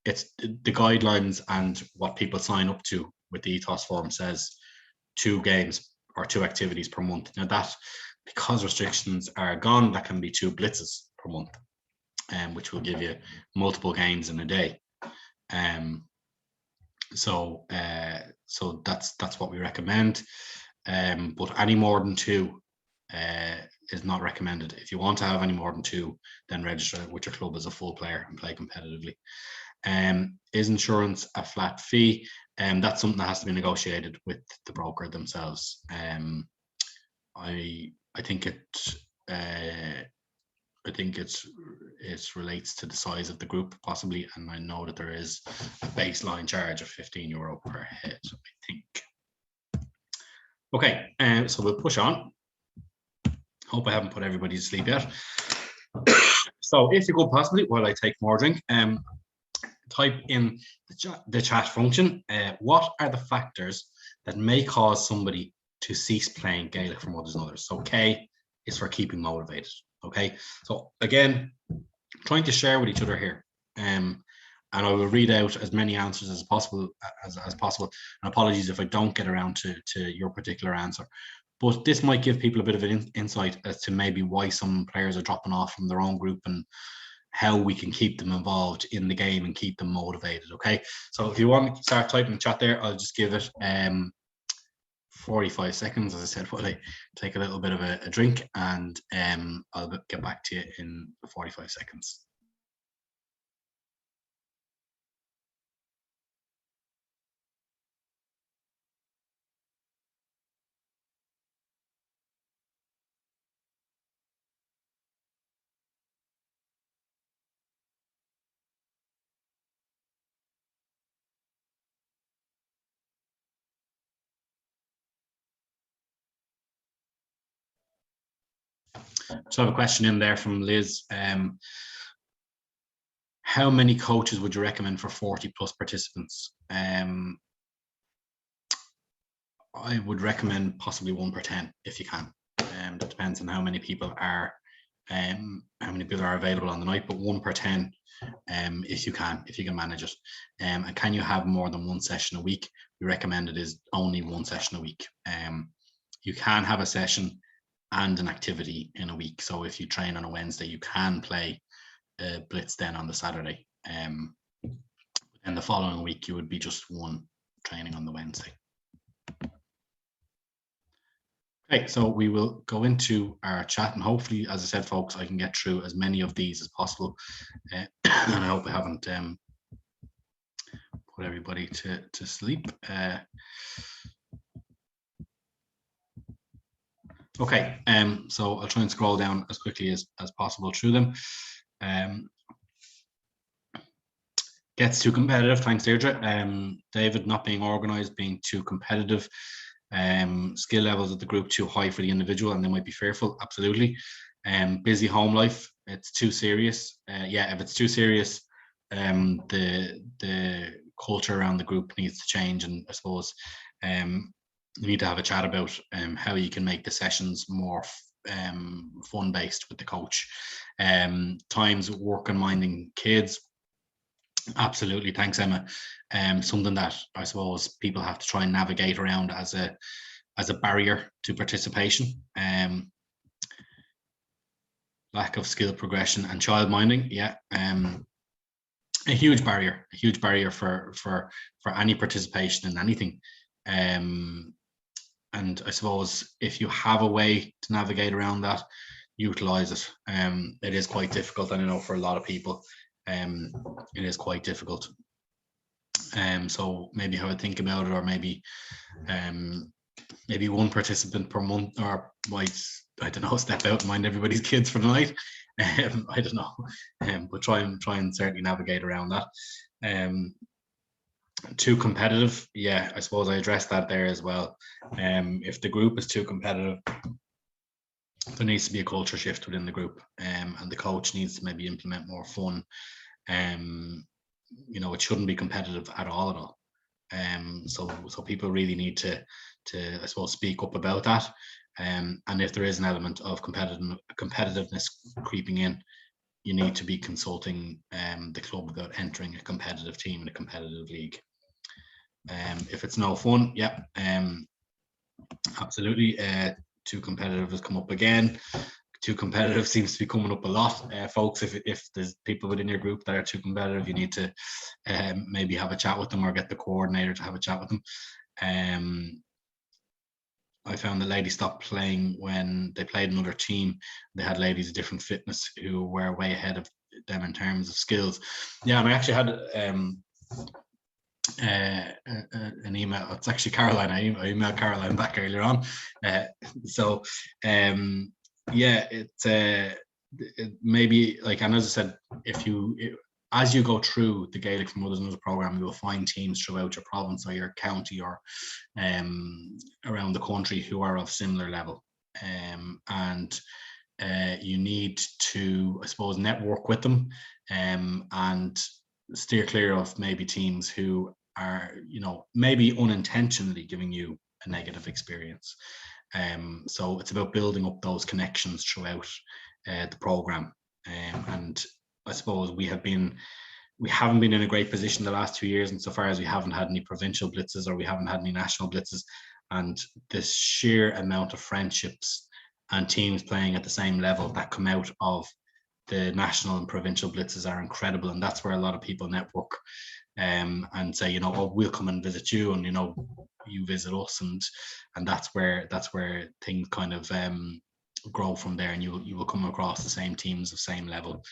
It's the guidelines and what people sign up to with the Ethos form says 2 games or 2 activities per month. Now that, because restrictions are gone, that can be 2 blitzes per month, which will give you multiple games in a day. So that's what we recommend. But any more than 2 is not recommended. If you want to have any more than 2, then register with your club as a full player and play competitively. Is insurance a flat fee? That's something that has to be negotiated with the broker themselves. I think it relates to the size of the group possibly, and I know that there is a baseline charge of €15 per head, I think. Okay, so we'll push on. Hope I haven't put everybody to sleep yet. So if you could possibly, while I take more drink, type in the chat function, what are the factors that may cause somebody to cease playing Gaelic4Mothers&Others? So K is for keeping motivated. Okay, so again, trying to share with each other here, and I will read out as many answers as possible. And apologies if I don't get around to your particular answer, But this might give people a bit of an insight as to maybe why some players are dropping off from their own group and how we can keep them involved in the game and keep them motivated. Okay, so if you want to start typing in chat there, I'll just give it 45 seconds, as I said, while I take a little bit of a drink, and I'll get back to you in 45 seconds. So I have a question in there from Liz. How many coaches would you recommend for 40 plus participants? I would recommend possibly 1 per 10 if you can. That depends on how many people are available on the night, but 1 per 10 if you can manage it. And can you have more than 1 session a week? We recommend it is only 1 session a week. You can have a session and an activity in a week. So if you train on a Wednesday, you can play Blitz then on the Saturday. And the following week, you would be just 1 training on the Wednesday. Okay, so we will go into our chat, and hopefully, as I said, folks, I can get through as many of these as possible. And I hope I haven't put everybody to sleep. Okay, so I'll try and scroll down as quickly as possible through them. Gets too competitive, thanks Deirdre. David, not being organised, being too competitive. Skill levels of the group too high for the individual and they might be fearful, absolutely. Busy home life, it's too serious. Yeah, if it's too serious, the culture around the group needs to change, and I suppose you need to have a chat about how you can make the sessions more fun based with the coach. Times work and minding kids, absolutely, thanks Emma. Something that I suppose people have to try and navigate around as a barrier to participation. Lack of skill progression and child minding, yeah. A huge barrier for any participation in anything. And I suppose if you have a way to navigate around that, utilize it. It is quite difficult, and I know for a lot of people, it is quite difficult. So maybe have a think about it, or maybe 1 participant per month, or might, I don't know, step out and mind everybody's kids for the night. I don't know, but try and certainly navigate around that. Too competitive, yeah, I suppose I addressed that there as well. If the group is too competitive, there needs to be a culture shift within the group, and the coach needs to maybe implement more fun. It shouldn't be competitive at all. So people really need to I suppose speak up about that. And if there is an element of competitiveness creeping in, you need to be consulting the club about entering a competitive team in a competitive league. If it's no fun, yeah, absolutely. Too competitive has come up again. Too competitive seems to be coming up a lot, folks. If there's people within your group that are too competitive, you need to maybe have a chat with them, or get the coordinator to have a chat with them. I found the ladies stopped playing when they played another team. They had ladies of different fitness who were way ahead of them in terms of skills. Yeah, and I actually had an email. It's actually Caroline. I emailed Caroline back earlier on. Yeah, it maybe, like, and as I said, as you go through the Gaelic4Mothers&Others program, you will find teams throughout your province or your county or around the country who are of similar level, and you need to, I suppose, network with them and steer clear of maybe teams who are, maybe unintentionally giving you a negative experience. So it's about building up those connections throughout the program, and I suppose we haven't been in a great position the last 2 years insofar as we haven't had any provincial blitzes, or we haven't had any national blitzes. and the sheer amount of friendships and teams playing at the same level that come out of the national and provincial blitzes are incredible. And that's where a lot of people network and say, you know, oh, we'll come and visit you, and, you know, you visit us, and that's where things kind of grow from there, and you will come across the same teams of same level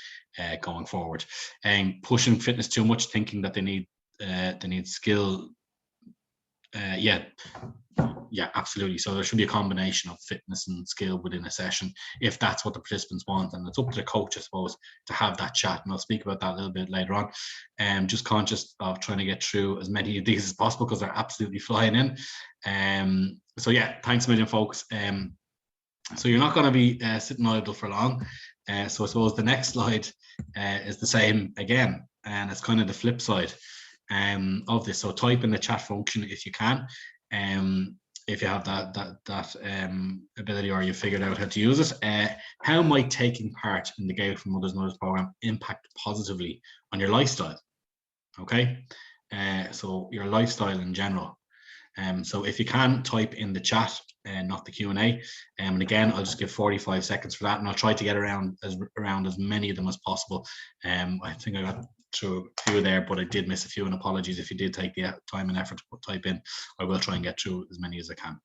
going forward. And pushing fitness too much, thinking that they need skill, yeah, absolutely. So there should be a combination of fitness and skill within a session, if that's what the participants want. And it's up to the coach, I suppose, to have that chat. And I'll speak about that a little bit later on. Just conscious of trying to get through as many of these as possible, because they're absolutely flying in. So yeah, thanks a million, folks. So you're not going to be sitting idle for long. So I suppose the next slide is the same again, and it's kind of the flip side of this. So type in the chat function if you can, if you have that ability, or you figured out how to use it. How might taking part in the Gaelic4Mothers&Others program impact positively on your lifestyle? Okay, so your lifestyle in general. So if you can, type in the chat, not the Q&A. And again, I'll just give 45 seconds for that, and I'll try to get around as many of them as possible. I think I got through a few there, but I did miss a few, and apologies if you did take the time and effort to type in. I will try and get through as many as I can.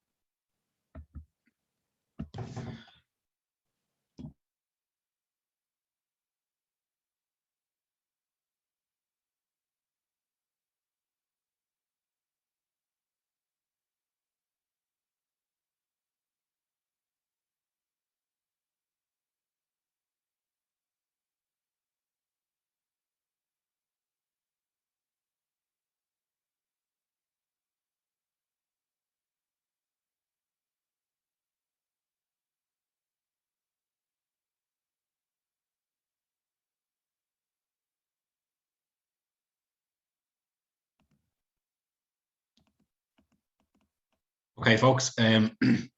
Okay, folks. As I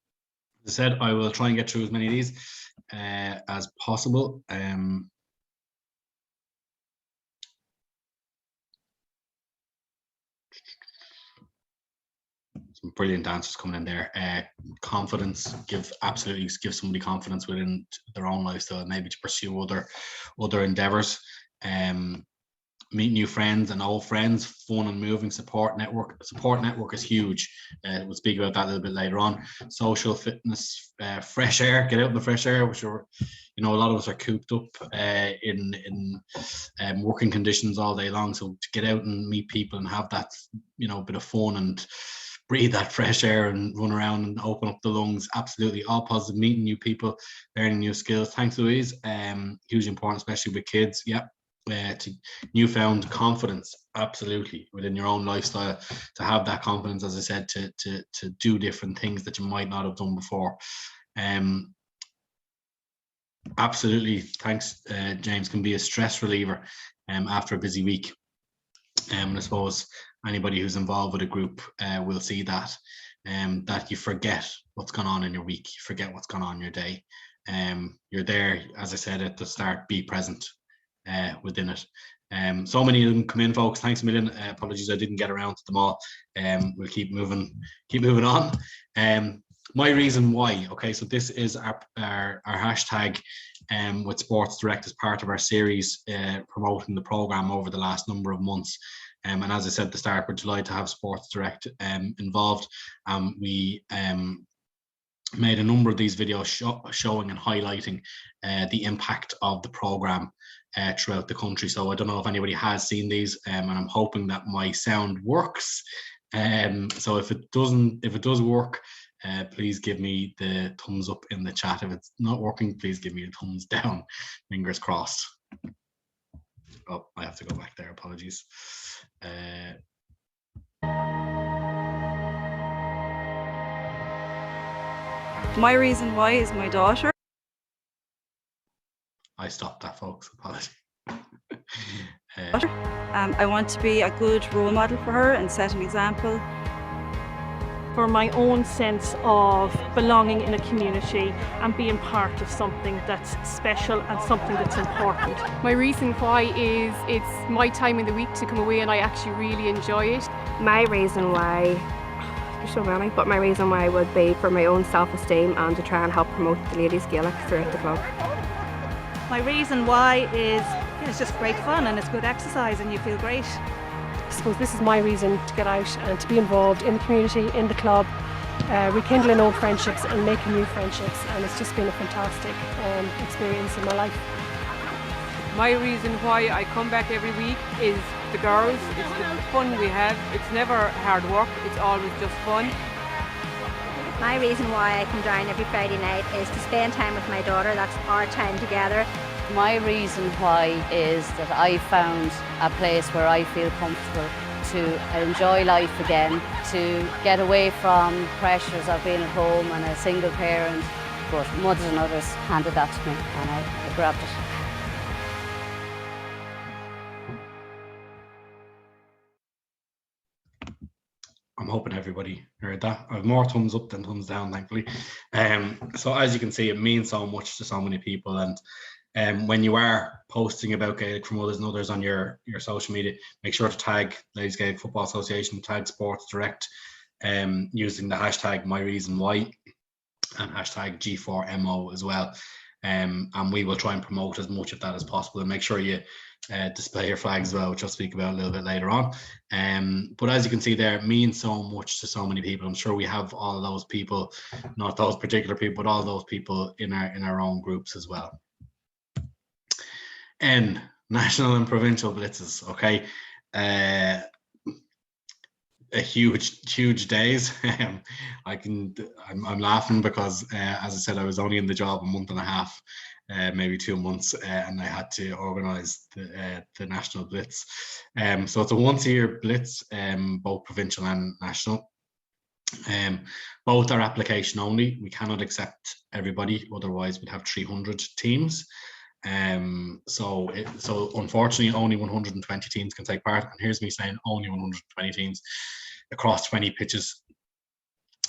said, I will try and get through as many of these as possible. Some brilliant answers coming in there. Confidence, give somebody confidence within their own lifestyle, maybe to pursue other endeavors. Meet new friends and old friends, fun and moving. Support network is huge. We'll speak about that a little bit later on. Social fitness, fresh air, get out in the fresh air, which are, you know, a lot of us are cooped up in working conditions all day long. So to get out and meet people and have that, you know, bit of fun and breathe that fresh air and run around and open up the lungs, absolutely. All positive. Meeting new people, learning new skills. Thanks, Louise. Hugely important, especially with kids. Yeah. To newfound confidence, absolutely, within your own lifestyle, to have that confidence, as I said, to do different things that you might not have done before. Absolutely. Thanks, James. Can be a stress reliever after a busy week. And I suppose anybody who's involved with a group will see that that you forget what's gone on in your week, you forget what's gone on in your day. You're there, as I said at the start, be present within it. So many of them come in, folks. Thanks a million. Apologies, I didn't get around to them all. We'll keep moving on. My reason why. Okay, so this is our hashtag with Sports Direct as part of our series promoting the program over the last number of months. And as I said at the start, we're delighted to have Sports Direct involved. We made a number of these videos showing and highlighting the impact of the program throughout the country. So I don't know if anybody has seen these, and I'm hoping that my sound works. So if it does work, please give me the thumbs up in the chat. If it's not working, please give me a thumbs down. Fingers crossed. Oh, I have to go back there. Apologies. My reason why is my daughter. I stopped that, folks. Apologies. I want to be a good role model for her and set an example. For my own sense of belonging in a community and being part of something that's special and something that's important. My reason why is it's my time in the week to come away and I actually really enjoy it. My reason why There's so many, but my reason why would be for my own self-esteem and to try and help promote the ladies Gaelic throughout the club. My reason why is it's just great fun and it's good exercise and you feel great. I suppose this is my reason to get out and to be involved in the community, in the club, rekindling old friendships and making new friendships, and it's just been a fantastic experience in my life. My reason why I come back every week is the girls. It's the fun we have. It's never hard work, it's always just fun. My reason why I come down every Friday night is to spend time with my daughter. That's our time together. My reason why is that I found a place where I feel comfortable to enjoy life again, to get away from pressures of being at home and a single parent. But Mothers and Others handed that to me and I grabbed it. I'm hoping everybody heard that. I have more thumbs up than thumbs down, thankfully. So as you can see, it means so much to so many people. And when you are posting about Gaelic4Mothers&Others on your social media, make sure to tag Ladies Gaelic Football Association, tag Sports Direct, using the hashtag MyReasonWhy and hashtag G4M&O as well. And we will try and promote as much of that as possible, and make sure you display your flags as well, which I'll speak about a little bit later on. But as you can see there, it means so much to so many people. I'm sure we have all of those people, not those particular people, but all those people in our own groups as well. And national and provincial blitzes, okay. A huge days. I'm laughing because as I said, I was only in the job a month and a half, maybe 2 months, and I had to organize the National Blitz. So it's a once-a-year blitz, both provincial and national. Both are application only. We cannot accept everybody, otherwise we'd have 300 teams. So unfortunately only 120 teams can take part, and here's me saying only 120 teams across 20 pitches.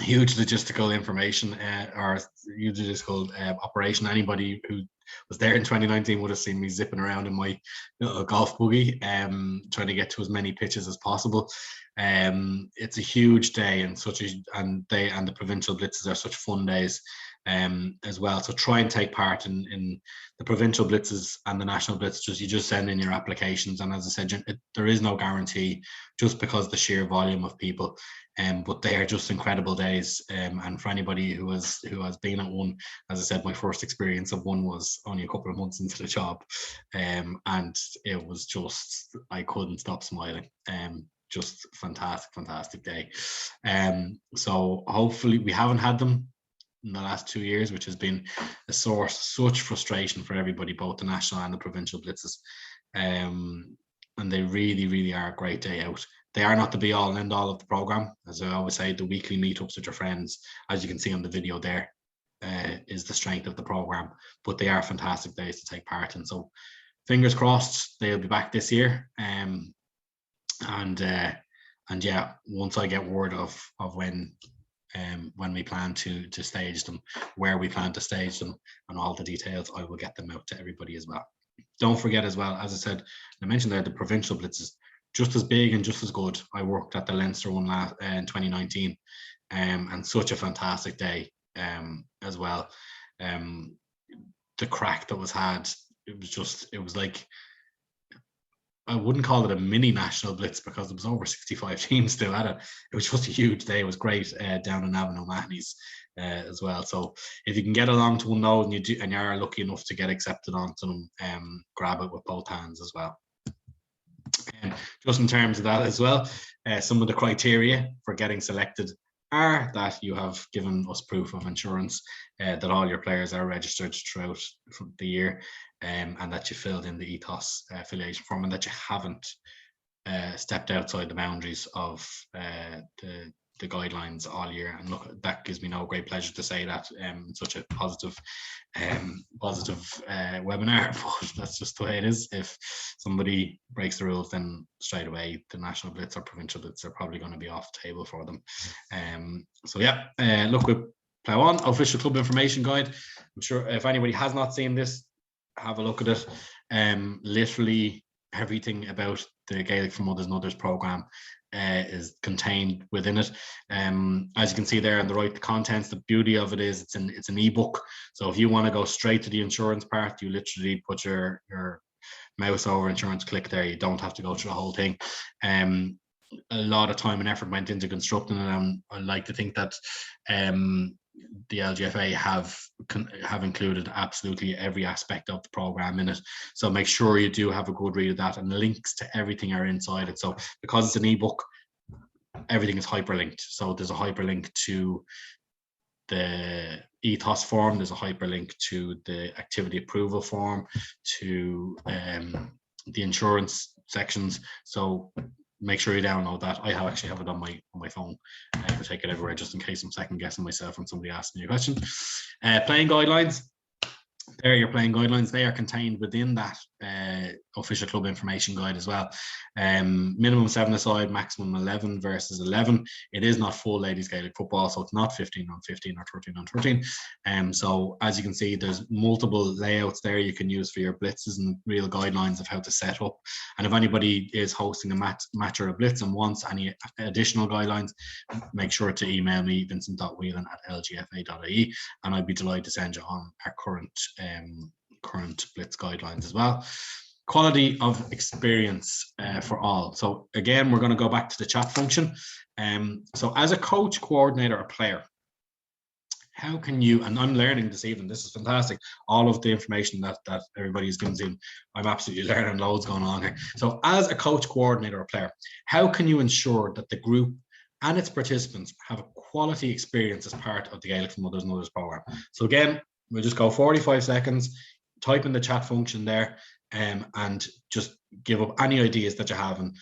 Huge logistical information, or huge logistical operation. Anybody who was there in 2019 would have seen me zipping around in my little golf buggy, trying to get to as many pitches as possible. It's a huge day, and the provincial blitzes are such fun days as well. So try and take part in the provincial blitzes and the national blitzes. You just send in your applications, and as I said, there is no guarantee, just because the sheer volume of people. But they are just incredible days. And for anybody who has been at one, as I said, my first experience of one was only a couple of months into the job, and it was just, I couldn't stop smiling. Just fantastic day. So hopefully, we haven't had them in the last 2 years, which has been a source such frustration for everybody, both the national and the provincial blitzes. And they really are a great day out. They are not the be all and end all of the program. As I always say, the weekly meetups with your friends, as you can see on the video there, is the strength of the program. But they are fantastic days to take part in. So fingers crossed they'll be back this year. And yeah, once I get word of when we plan to stage them, where we plan to stage them, and all the details, I will get them out to everybody as well. Don't forget as well, as I said, I mentioned there, the provincial blitzes, just as big and just as good. I worked at the Leinster one in 2019, and such a fantastic day as well. The crack that was had, it was like, I wouldn't call it a mini national blitz because there was over 65 teams still at it. It was just a huge day. It was great down in Navan O'Mahony's as well. So if you can get along to one of those, and you are lucky enough to get accepted onto them, grab it with both hands as well. Just in terms of that as well, some of the criteria for getting selected are that you have given us proof of insurance, that all your players are registered throughout the year, and that you filled in the Ethos affiliation form, and that you haven't stepped outside the boundaries of the guidelines all year. And look, that gives me no great pleasure to say that such a positive webinar, but that's just the way it is. If somebody breaks the rules, then straight away the national blitz or provincial blitz are probably going to be off the table for them. So yeah, look, we'll plow on. Official club information guide. I'm sure if anybody has not seen this, have a look at it. Literally everything about the Gaelic for Mothers and Others program is contained within it. As you can see there on the right, the contents, the beauty of it is it's an ebook. So if you want to go straight to the insurance part, you literally put your mouse over insurance, click there. You don't have to go through the whole thing. A lot of time and effort went into constructing it, and I like to think that the LGFA have included absolutely every aspect of the program in it. So make sure you do have a good read of that, and links to everything are inside it. So because it's an ebook, everything is hyperlinked. So there's a hyperlink to the Ethos form, there's a hyperlink to the activity approval form, to the insurance sections. So make sure you download that. I actually have it on my phone. I take it everywhere just in case I'm second guessing myself when somebody asks me a question. Playing guidelines. There, your playing guidelines, they are contained within that official club information guide as well. Minimum 7-a-side, maximum 11 versus 11. It is not full ladies Gaelic football, so it's not 15 on 15 or 13 on 13. So as you can see, there's multiple layouts there you can use for your blitzes and real guidelines of how to set up. And if anybody is hosting a match or a blitz and wants any additional guidelines, make sure to email me, vincent.whelan@lgfa.ie, and I'd be delighted to send you on our current blitz guidelines as well. Quality of experience for all. So again, we're going to go back to the chat function. So as a coach, coordinator, or player, how can you, and I'm learning this evening, this is fantastic, all of the information that everybody's given, I'm absolutely learning loads going on here. So as a coach, coordinator, or player, how can you ensure that the group and its participants have a quality experience as part of the Gaelic for Mothers and Others program? So again, we'll just go 45 seconds, type in the chat function there, and just give up any ideas that you have. And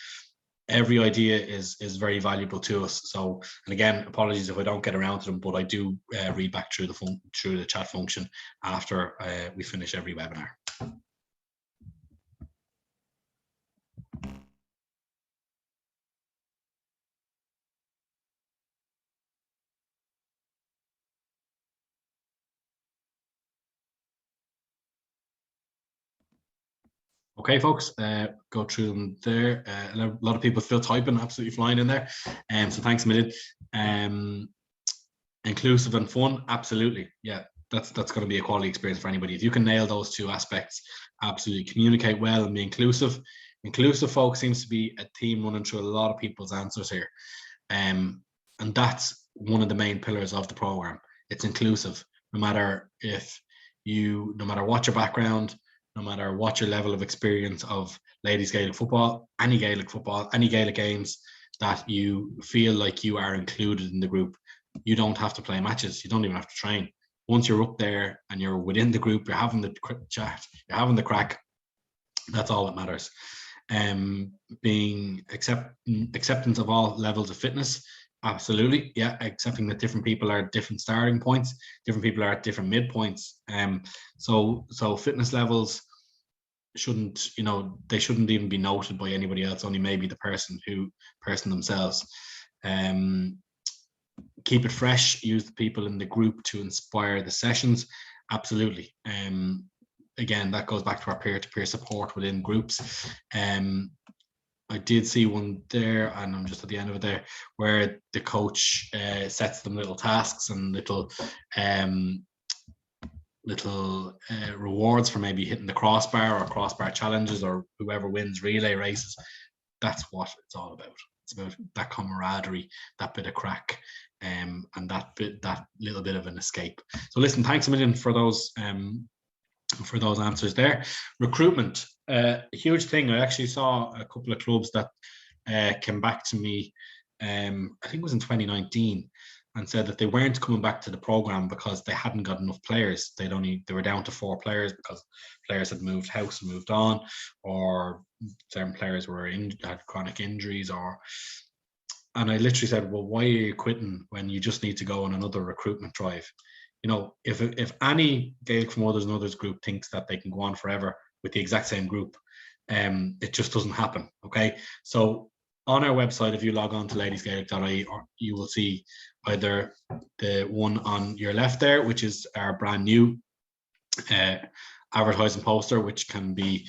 every idea is very valuable to us. So, and again, apologies if I don't get around to them, but I do read back through the chat function after we finish every webinar. Okay, folks, go through them there. A lot of people still typing, absolutely flying in there. So thanks a million. Inclusive and fun, absolutely. Yeah, that's going to be a quality experience for anybody. If you can nail those two aspects, absolutely. Communicate well and be inclusive. Inclusive, folks, seems to be a theme running through a lot of people's answers here. And that's one of the main pillars of the program. It's inclusive, no matter what your background, no matter what your level of experience of ladies Gaelic football, any Gaelic games, that you feel like you are included in the group. You don't have to play matches. You don't even have to train. Once you're up there and you're within the group, you're having the chat, you're having the crack. That's all that matters. Being acceptance of all levels of fitness. Absolutely, yeah, accepting that different people are at different starting points, different people are at different midpoints. So fitness levels shouldn't, they shouldn't even be noted by anybody else, only maybe the person themselves. Keep it fresh, use the people in the group to inspire the sessions. Absolutely. Again, that goes back to our peer-to-peer support within groups. I did see one there, and I'm just at the end of it there, where the coach sets them little tasks and little rewards for maybe hitting the crossbar or crossbar challenges, or whoever wins relay races. That's what it's all about. It's about that camaraderie, that bit of crack, and that little bit of an escape. So listen, thanks a million for those answers there. Recruitment, a huge thing. I actually saw a couple of clubs that came back to me, I think it was in 2019, and said that they weren't coming back to the program because they hadn't got enough players. They were down to 4 players because players had moved house and moved on, or certain players had chronic injuries, and I literally said, well, why are you quitting when you just need to go on another recruitment drive? If any Gaelic for Mothers and Others group thinks that they can go on forever with the exact same group, it just doesn't happen. Okay, so on our website, if you log on to ladiesgaelic.ie, you will see either the one on your left there, which is our brand new advertising poster, which can be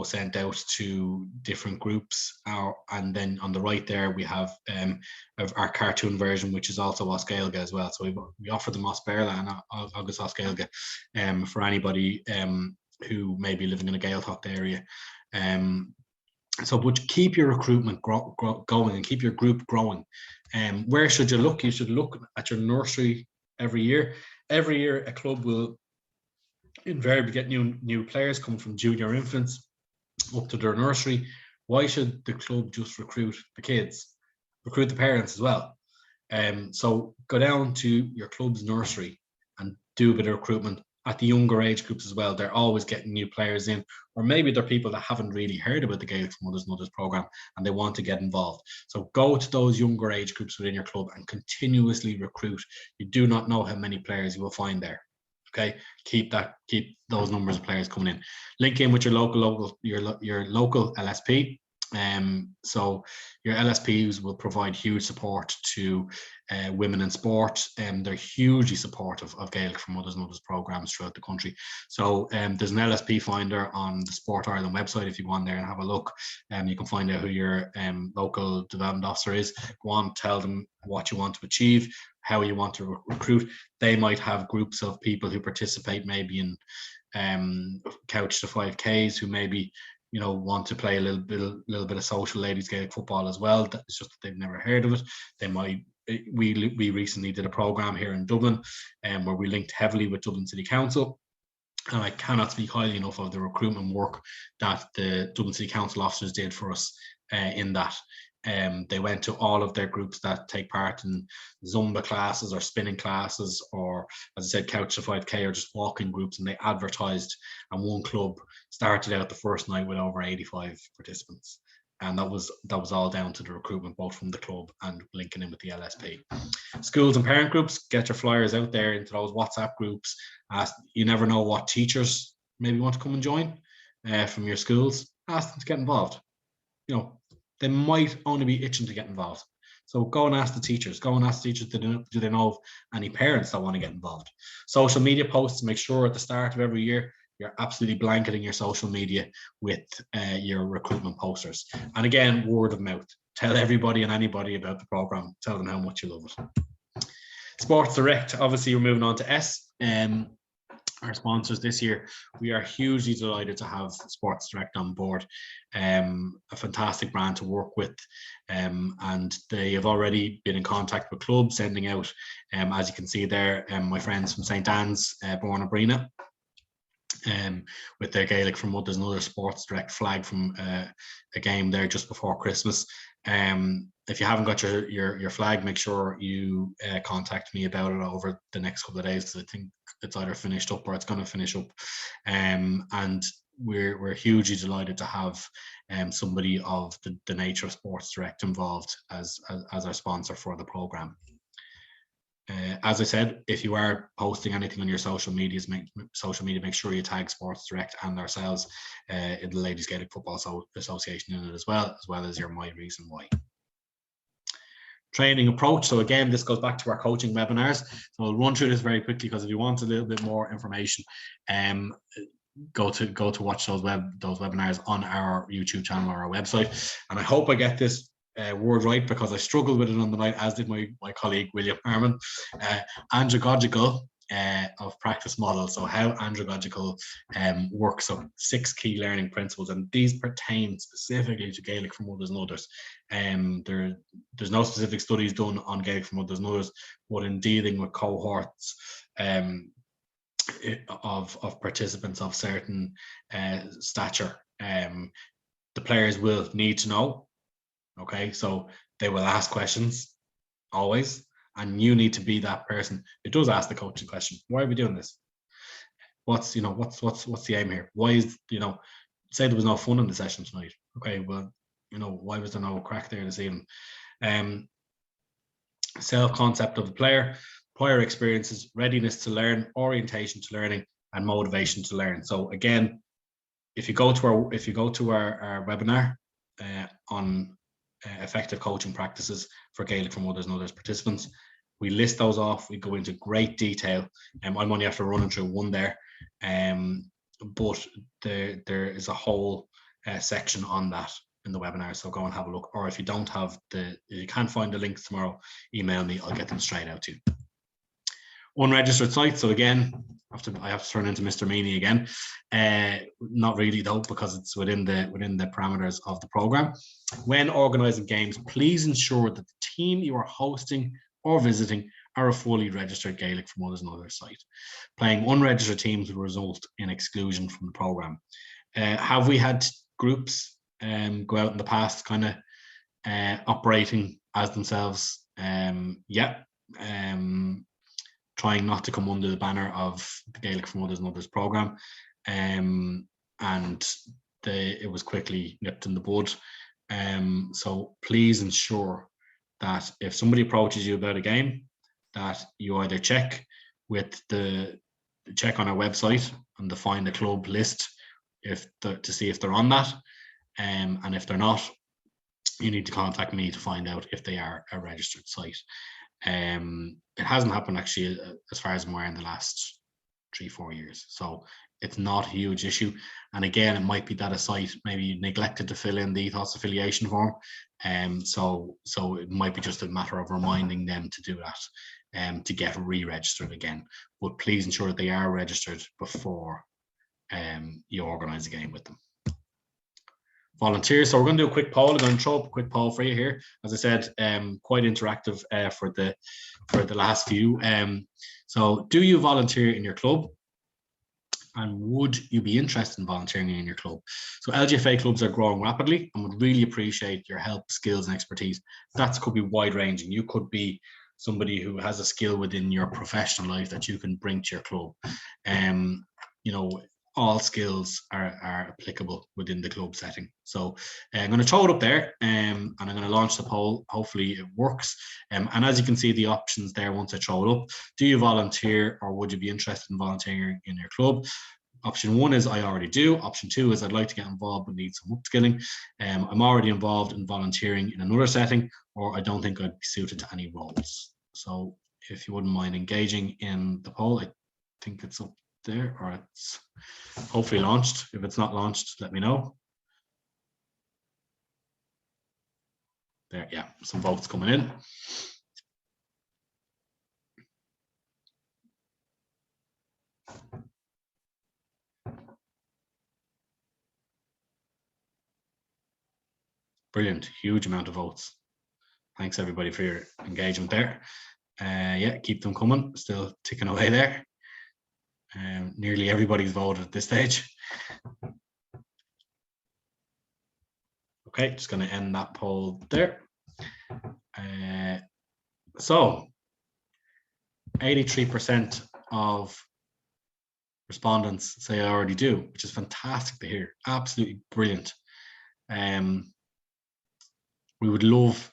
sent out to different groups. And then on the right there, we have our cartoon version, which is also Oscailga as well. So we offer them Osperla and August Oscailga for anybody who may be living in a Gaeltacht area. So but keep your recruitment going and keep your group growing. Where should you look? You should look at your nursery every year. Every year, a club will invariably get new players coming from junior infants up to their nursery. Why should the club just recruit the kids? Recruit the parents as well. So go down to your club's nursery and do a bit of recruitment at the younger age groups as well. They're always getting new players in, or maybe they're people that haven't really heard about the Gaelic4Mothers&Others program and they want to get involved. So go to those younger age groups within your club and continuously recruit. You do not know how many players you will find there. Okay, keep those numbers of players coming in. Link in with your local LSP. So your LSPs will provide huge support to women in sport, and they're hugely supportive of Gaelic4Mothers&Others programs throughout the country. So there's an LSP finder on the Sport Ireland website. If you go on there and have a look, you can find out who your local development officer is. Go on, tell them what you want to achieve, how you want to recruit. They might have groups of people who participate maybe in couch to 5Ks, who maybe want to play a little bit of social ladies Gaelic football as well. It's just that they've never heard of it. They might. We recently did a program here in Dublin, where we linked heavily with Dublin City Council, and I cannot speak highly enough of the recruitment work that the Dublin City Council officers did for us in that. They went to all of their groups that take part in Zumba classes or spinning classes, or as I said, couch to 5K or just walking groups, and they advertised, and one club started out the first night with over 85 participants. And that was all down to the recruitment, both from the club and linking in with the LSP. Schools and parent groups, get your flyers out there into those WhatsApp groups. You never know what teachers maybe want to come and join from your schools. Ask them to get involved. They might only be itching to get involved. So go and ask the teachers. Go and ask the teachers, do they know of any parents that want to get involved? Social media posts, make sure at the start of every year, you're absolutely blanketing your social media with your recruitment posters. And again, word of mouth. Tell everybody and anybody about the program. Tell them how much you love it. Sports Direct, obviously we're moving on to S. Our sponsors this year, we are hugely delighted to have Sports Direct on board. A fantastic brand to work with, and they have already been in contact with clubs, sending out, as you can see there, my friends from St. Anne's, Borna Brina, with their Gaelic4Mothers&Others Sports Direct flag from a game there just before Christmas. If you haven't got your flag, make sure you contact me about it over the next couple of days, because I think it's either finished up or it's going to finish up. And we're hugely delighted to have somebody of the nature of Sports Direct involved as our sponsor for the program. As I said, if you are posting anything on your social media, make sure you tag Sports Direct and ourselves in the Ladies Gaelic Football Association in it as well as your My Reason Why. Training approach. So again, this goes back to our coaching webinars. So I'll run through this very quickly, because if you want a little bit more information, go to watch those webinars on our YouTube channel or our website. And I hope I get this word right, because I struggled with it on the night, as did my colleague William Harmon. Andragogical of practice model. So how andragogical works. So 6 key learning principles, and these pertain specifically to Gaelic4Mothers&Others. There's no specific studies done on Gaelic4Mothers&Others, but in dealing with cohorts of participants of certain stature, the players will need to know. Okay, so they will ask questions always, and you need to be that person who does ask the coaching question. Why are we doing this? What's the aim here? Why is, say there was no fun in the session tonight. Okay, well, why was there no crack there this evening? Self-concept of the player, prior experiences, readiness to learn, orientation to learning, and motivation to learn. So again, if you go to our webinar on effective coaching practices for Gaelic4Mothers&Others participants, we list those off. We go into great detail. I'm only after running through one there, but there is a whole section on that in the webinar, so go and have a look. Or if you can't find the links tomorrow, email me, I'll get them straight out to you. Unregistered site, so again, I have to turn into Mr. Meany again. Not really though, because it's within the parameters of the program. When organizing games, please ensure that the team you are hosting or visiting are a fully registered Gaelic4Mothers&Others site. Playing unregistered teams will result in exclusion from the program. Have we had groups go out in the past kind of operating as themselves? Yeah. Trying not to come under the banner of the Gaelic4Mothers&Others program, and it was quickly nipped in the bud. So please ensure that if somebody approaches you about a game, that you either check on our website and the find a club list to see if they're on that, and if they're not, you need to contact me to find out if they are a registered site. It hasn't happened actually, as far as I'm aware, in the last 3-4 years, so it's not a huge issue. And again, it might be that a site maybe neglected to fill in the Ethos affiliation form, so it might be just a matter of reminding them to do that, to get re-registered again. But please ensure that they are registered before you organize a game with them. Volunteers, so we're going to do a quick poll. I'm going to throw up a quick poll for you here. As I said, quite interactive for the last few. So do you volunteer in your club, and would you be interested in volunteering in your club? So LGFA clubs are growing rapidly and would really appreciate your help, skills and expertise. That could be wide ranging. You could be somebody who has a skill within your professional life that you can bring to your club. You know, all skills are applicable within the club setting. So I'm going to throw it up there, and I'm going to launch the poll. Hopefully it works. And as you can see the options there once I throw it up. Do you volunteer, or would you be interested in volunteering in your club? Option 1 is I already do. Option 2 is I'd like to get involved but need some upskilling. I'm already involved in volunteering in another setting, or I don't think I'd be suited to any roles. So if you wouldn't mind engaging in the poll, I think it's up there, or it's hopefully launched. If it's not launched, let me know. There, yeah, some votes coming in. Brilliant, huge amount of votes. Thanks everybody for your engagement there. Yeah, keep them coming, still ticking away there. Nearly everybody's voted at this stage. Okay, just going to end that poll there. So 83% of respondents say I already do, which is fantastic to hear. Absolutely brilliant. We would love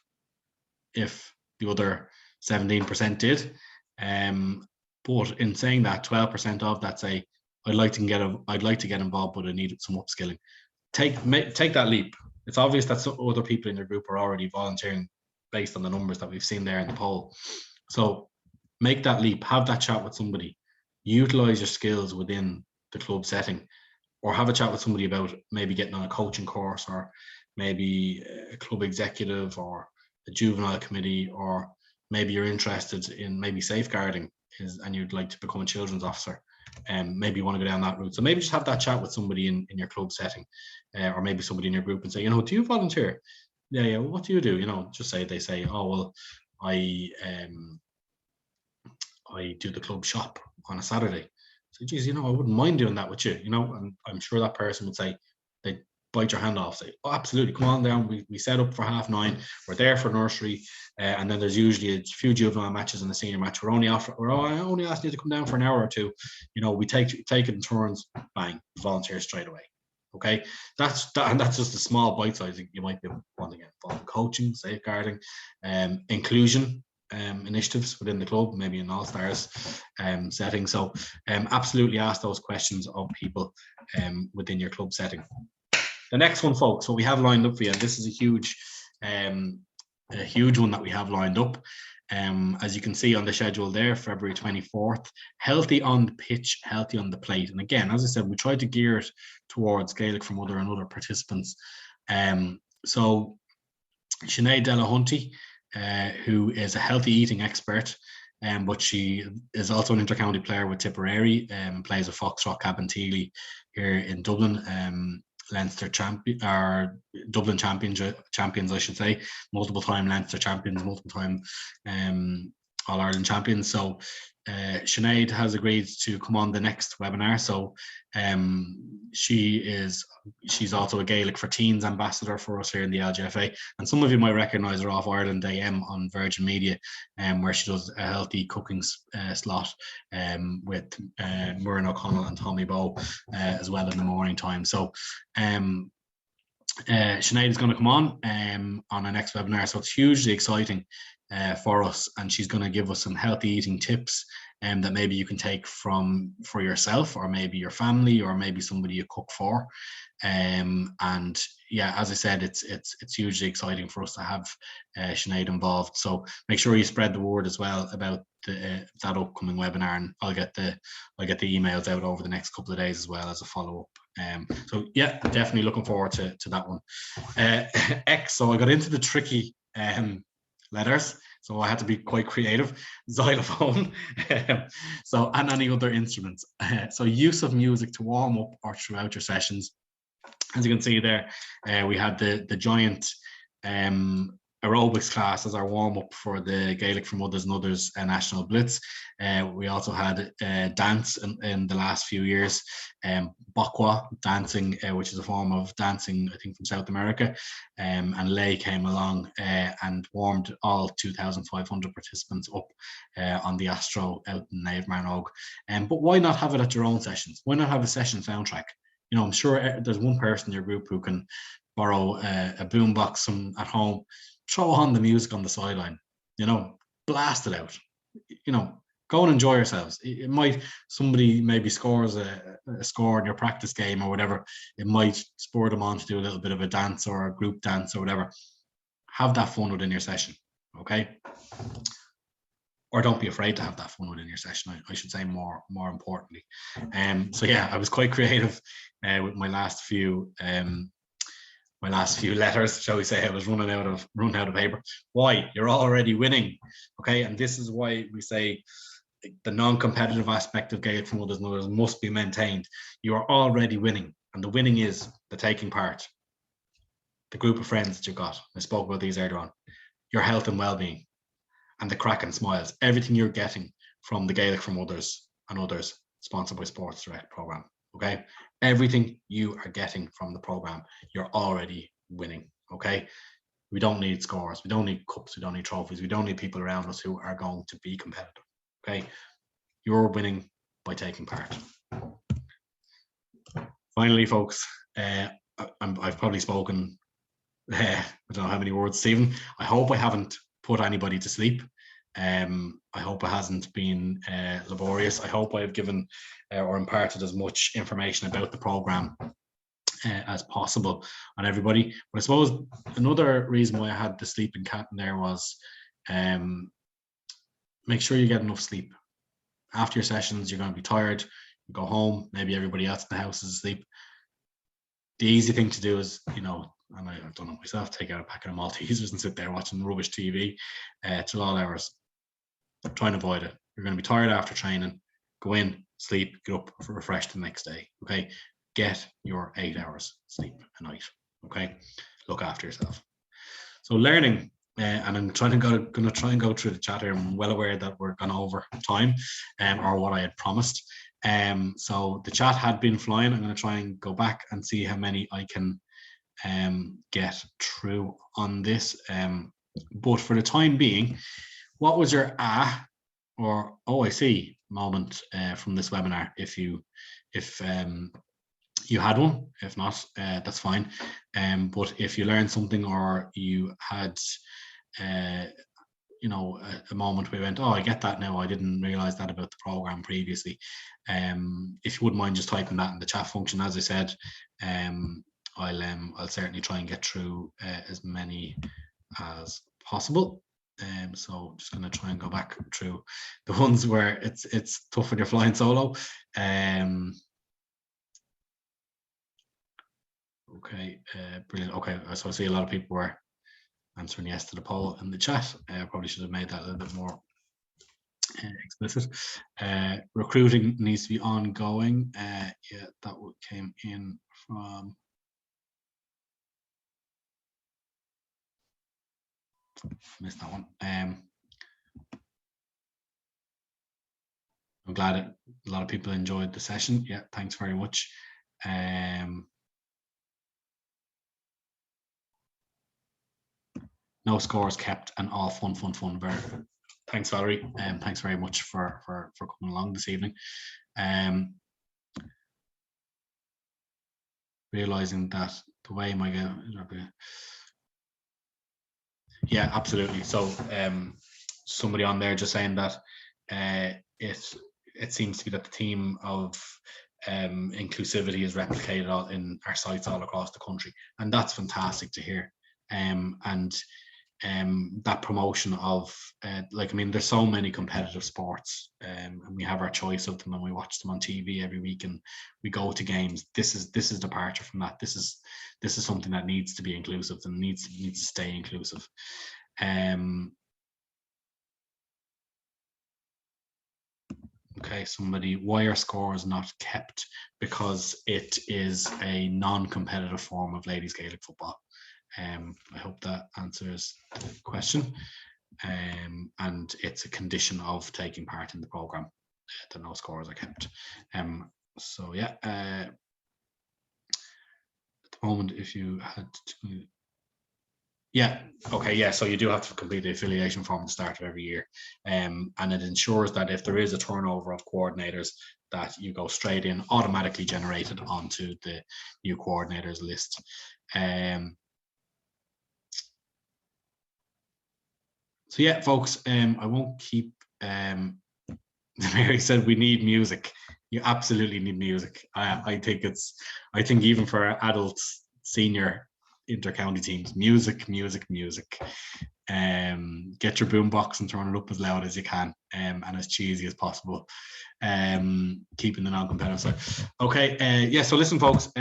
if the other 17% did. But in saying that, 12% of that say I'd like to get involved, but I need some upskilling. Take that leap. It's obvious that some other people in your group are already volunteering based on the numbers that we've seen there in the poll. So make that leap. Have that chat with somebody. Utilize your skills within the club setting, or have a chat with somebody about maybe getting on a coaching course, or maybe a club executive, or a juvenile committee, or maybe you're interested in maybe safeguarding and you'd like to become a children's officer, and maybe you want to go down that route. So maybe just have that chat with somebody in your club setting, or maybe somebody in your group, and say, you know, do you volunteer? Yeah, what do you do? You know, just say, they say, oh well, I do the club shop on a Saturday. So geez, you know, I wouldn't mind doing that with you, you know. And I'm sure that person would say, they bite your hand off, say, oh, absolutely, come on down. We set up for 9:30. We're there for nursery, and then there's usually a few juvenile matches and a senior match. We're only asking you to come down for an hour or two. You know, we take it in turns. Bang, volunteer straight away. Okay, that's just a small bite size. You might be wanting to get involved in coaching, safeguarding, inclusion initiatives within the club, maybe an all-stars setting. So absolutely ask those questions of people within your club setting. The next one, folks, what we have lined up for you, and this is a huge one that we have lined up. As you can see on the schedule there, February 24th, healthy on the pitch, healthy on the plate. And again, as I said, we tried to gear it towards Gaelic for Mother and other participants. So Sinead Delahunty, who is a healthy eating expert, but she is also an intercounty player with Tipperary, plays with Foxtrot Cabinteely here in Dublin. Leinster champion, or Dublin champions, I should say, multiple time Leinster champions, multiple time All Ireland champions. So Sinead has agreed to come on the next webinar. So she's also a Gaelic for Teens ambassador for us here in the LGFA, and some of you might recognise her off Ireland AM on Virgin Media, where she does a healthy cooking slot with Muireann O'Connell and Tommy Bowe as well in the morning time. So Sinead is going to come on our next webinar, so it's hugely exciting for us, and she's going to give us some healthy eating tips that maybe you can take for yourself, or maybe your family, or maybe somebody you cook for. And yeah, as I said, it's hugely exciting for us to have Sinead involved. So make sure you spread the word as well about that upcoming webinar, and I'll get the emails out over the next couple of days as well as a follow-up. So yeah, definitely looking forward to that one. X, so I got into the tricky letters, so I had to be quite creative. Xylophone, so, and any other instruments. So use of music to warm up or throughout your sessions. As you can see there, we had the giant aerobics class as our warm-up for the Gaelic for Mothers and Others National Blitz. We also had dance in the last few years, Bokwa dancing, which is a form of dancing, I think, from South America. And Lay came along and warmed all 2,500 participants up on the Astro out in Naomh Marnog. But why not have it at your own sessions? Why not have a session soundtrack? You know, I'm sure there's one person in your group who can borrow a boombox from at home, throw on the music on the sideline, you know, blast it out, you know, go and enjoy yourselves. It might, somebody maybe scores a score in your practice game or whatever, it might spur them on to do a little bit of a dance or a group dance or whatever. Have that fun within your session, okay? Or don't be afraid to have that fun within your session, I should say, more importantly. So yeah, I was quite creative with my last few letters, shall we say. I was running out of paper. Why? You're already winning, okay? And this is why we say the non-competitive aspect of Gaelic for Mothers and Others must be maintained. You are already winning, and the winning is the taking part, the group of friends that you've got. I spoke about these earlier on. Your health and well-being, and the crack and smiles, everything you're getting from the Gaelic for Mothers and Others, sponsored by Sports Direct program, okay? Everything you are getting from the program, you're already winning, okay? We don't need scores, we don't need cups, we don't need trophies, we don't need people around us who are going to be competitive, okay? You're winning by taking part. Finally, folks, I've probably spoken, I don't know how many words, Stephen. I hope I haven't put anybody to sleep. I hope it hasn't been laborious. I hope I've given or imparted as much information about the program as possible on everybody. But I suppose another reason why I had the sleeping cat in there was make sure you get enough sleep. After your sessions, you're going to be tired. You go home, maybe everybody else in the house is asleep. The easy thing to do is, you know, and I've done it myself, take out a packet of Maltesers and sit there watching rubbish TV till all hours. Try and avoid it. You're going to be tired after training. Go in, sleep, get up, refreshed the next day. Okay, get your 8 hours sleep a night. Okay, look after yourself. So learning, and I'm going to try and go through the chat here. I'm well aware that we're gone over time, or what I had promised. So the chat had been flying. I'm going to try and go back and see how many I can get through on this. But for the time being, what was your or oh I see moment from this webinar? If you had one, if not, that's fine. But if you learned something, or you had you know, a moment where you went, oh, I get that now, I didn't realize that about the program previously, if you wouldn't mind just typing that in the chat function. As I said, I'll certainly try and get through as many as possible. So just going to try and go back through the ones where it's tough when you're flying solo. Okay, brilliant. Okay, so I see a lot of people were answering yes to the poll in the chat. I probably should have made that a little bit more explicit. Recruiting needs to be ongoing. Yeah, that came in from missed that one. I'm glad a lot of people enjoyed the session. Yeah, thanks very much. No scores kept and all fun. Very good. Thanks, Valerie. Thanks very much for coming along this evening. Realizing that the way my yeah, absolutely. So somebody on there just saying that it seems to be that the theme of inclusivity is replicated in our sites all across the country, and that's fantastic to hear. And that promotion of like, I mean, there's so many competitive sports, and we have our choice of them, and we watch them on TV every week, and we go to games. This is departure from that. This is something that needs to be inclusive and needs to stay inclusive. Okay, somebody, why are scores not kept? Because it is a non-competitive form of ladies Gaelic football. I hope that answers the question. And it's a condition of taking part in the programme that no scores are kept. So yeah, at the moment, if you had to, yeah, okay, yeah, so you do have to complete the affiliation form at the start of every year. And it ensures that if there is a turnover of coordinators, that you go straight in, automatically generated onto the new coordinators list. So yeah, folks, I won't keep. Mary said we need music. You absolutely need music. I think even for adults, senior inter-county teams, music. Get your boombox and turn it up as loud as you can, and as cheesy as possible. Keeping the non-competitive side. Okay, yeah. So listen, folks.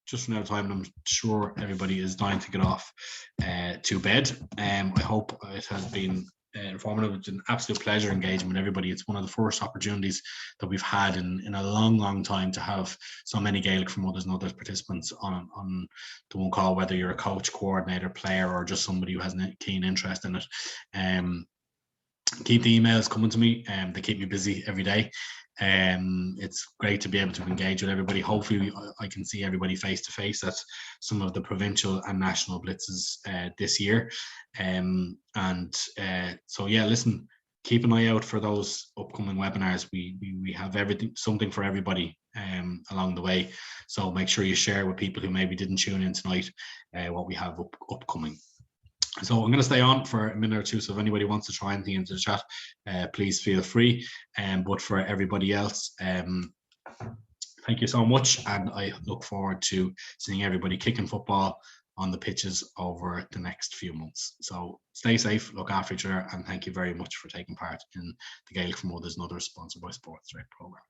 Just run out of time, and I'm sure everybody is dying to get off to bed. I hope it has been informative. It's an absolute pleasure engaging with everybody. It's one of the first opportunities that we've had in a long time to have so many Gaelic4Mothers&Others participants on the one call, whether you're a coach, coordinator, player, or just somebody who has a keen interest in it. Keep the emails coming to me. They keep me busy every day. It's great to be able to engage with everybody. Hopefully I can see everybody face to face at some of the provincial and national blitzes this year. So yeah, listen, keep an eye out for those upcoming webinars. We have something for everybody along the way. So make sure you share with people who maybe didn't tune in tonight what we have upcoming. So I'm going to stay on for a minute or two. So if anybody wants to try anything into the chat, please feel free. But for everybody else, thank you so much. And I look forward to seeing everybody kicking football on the pitches over the next few months. So stay safe, look after each other, and thank you very much for taking part in the Gaelic4Mothers&Others sponsored by Sports Direct program.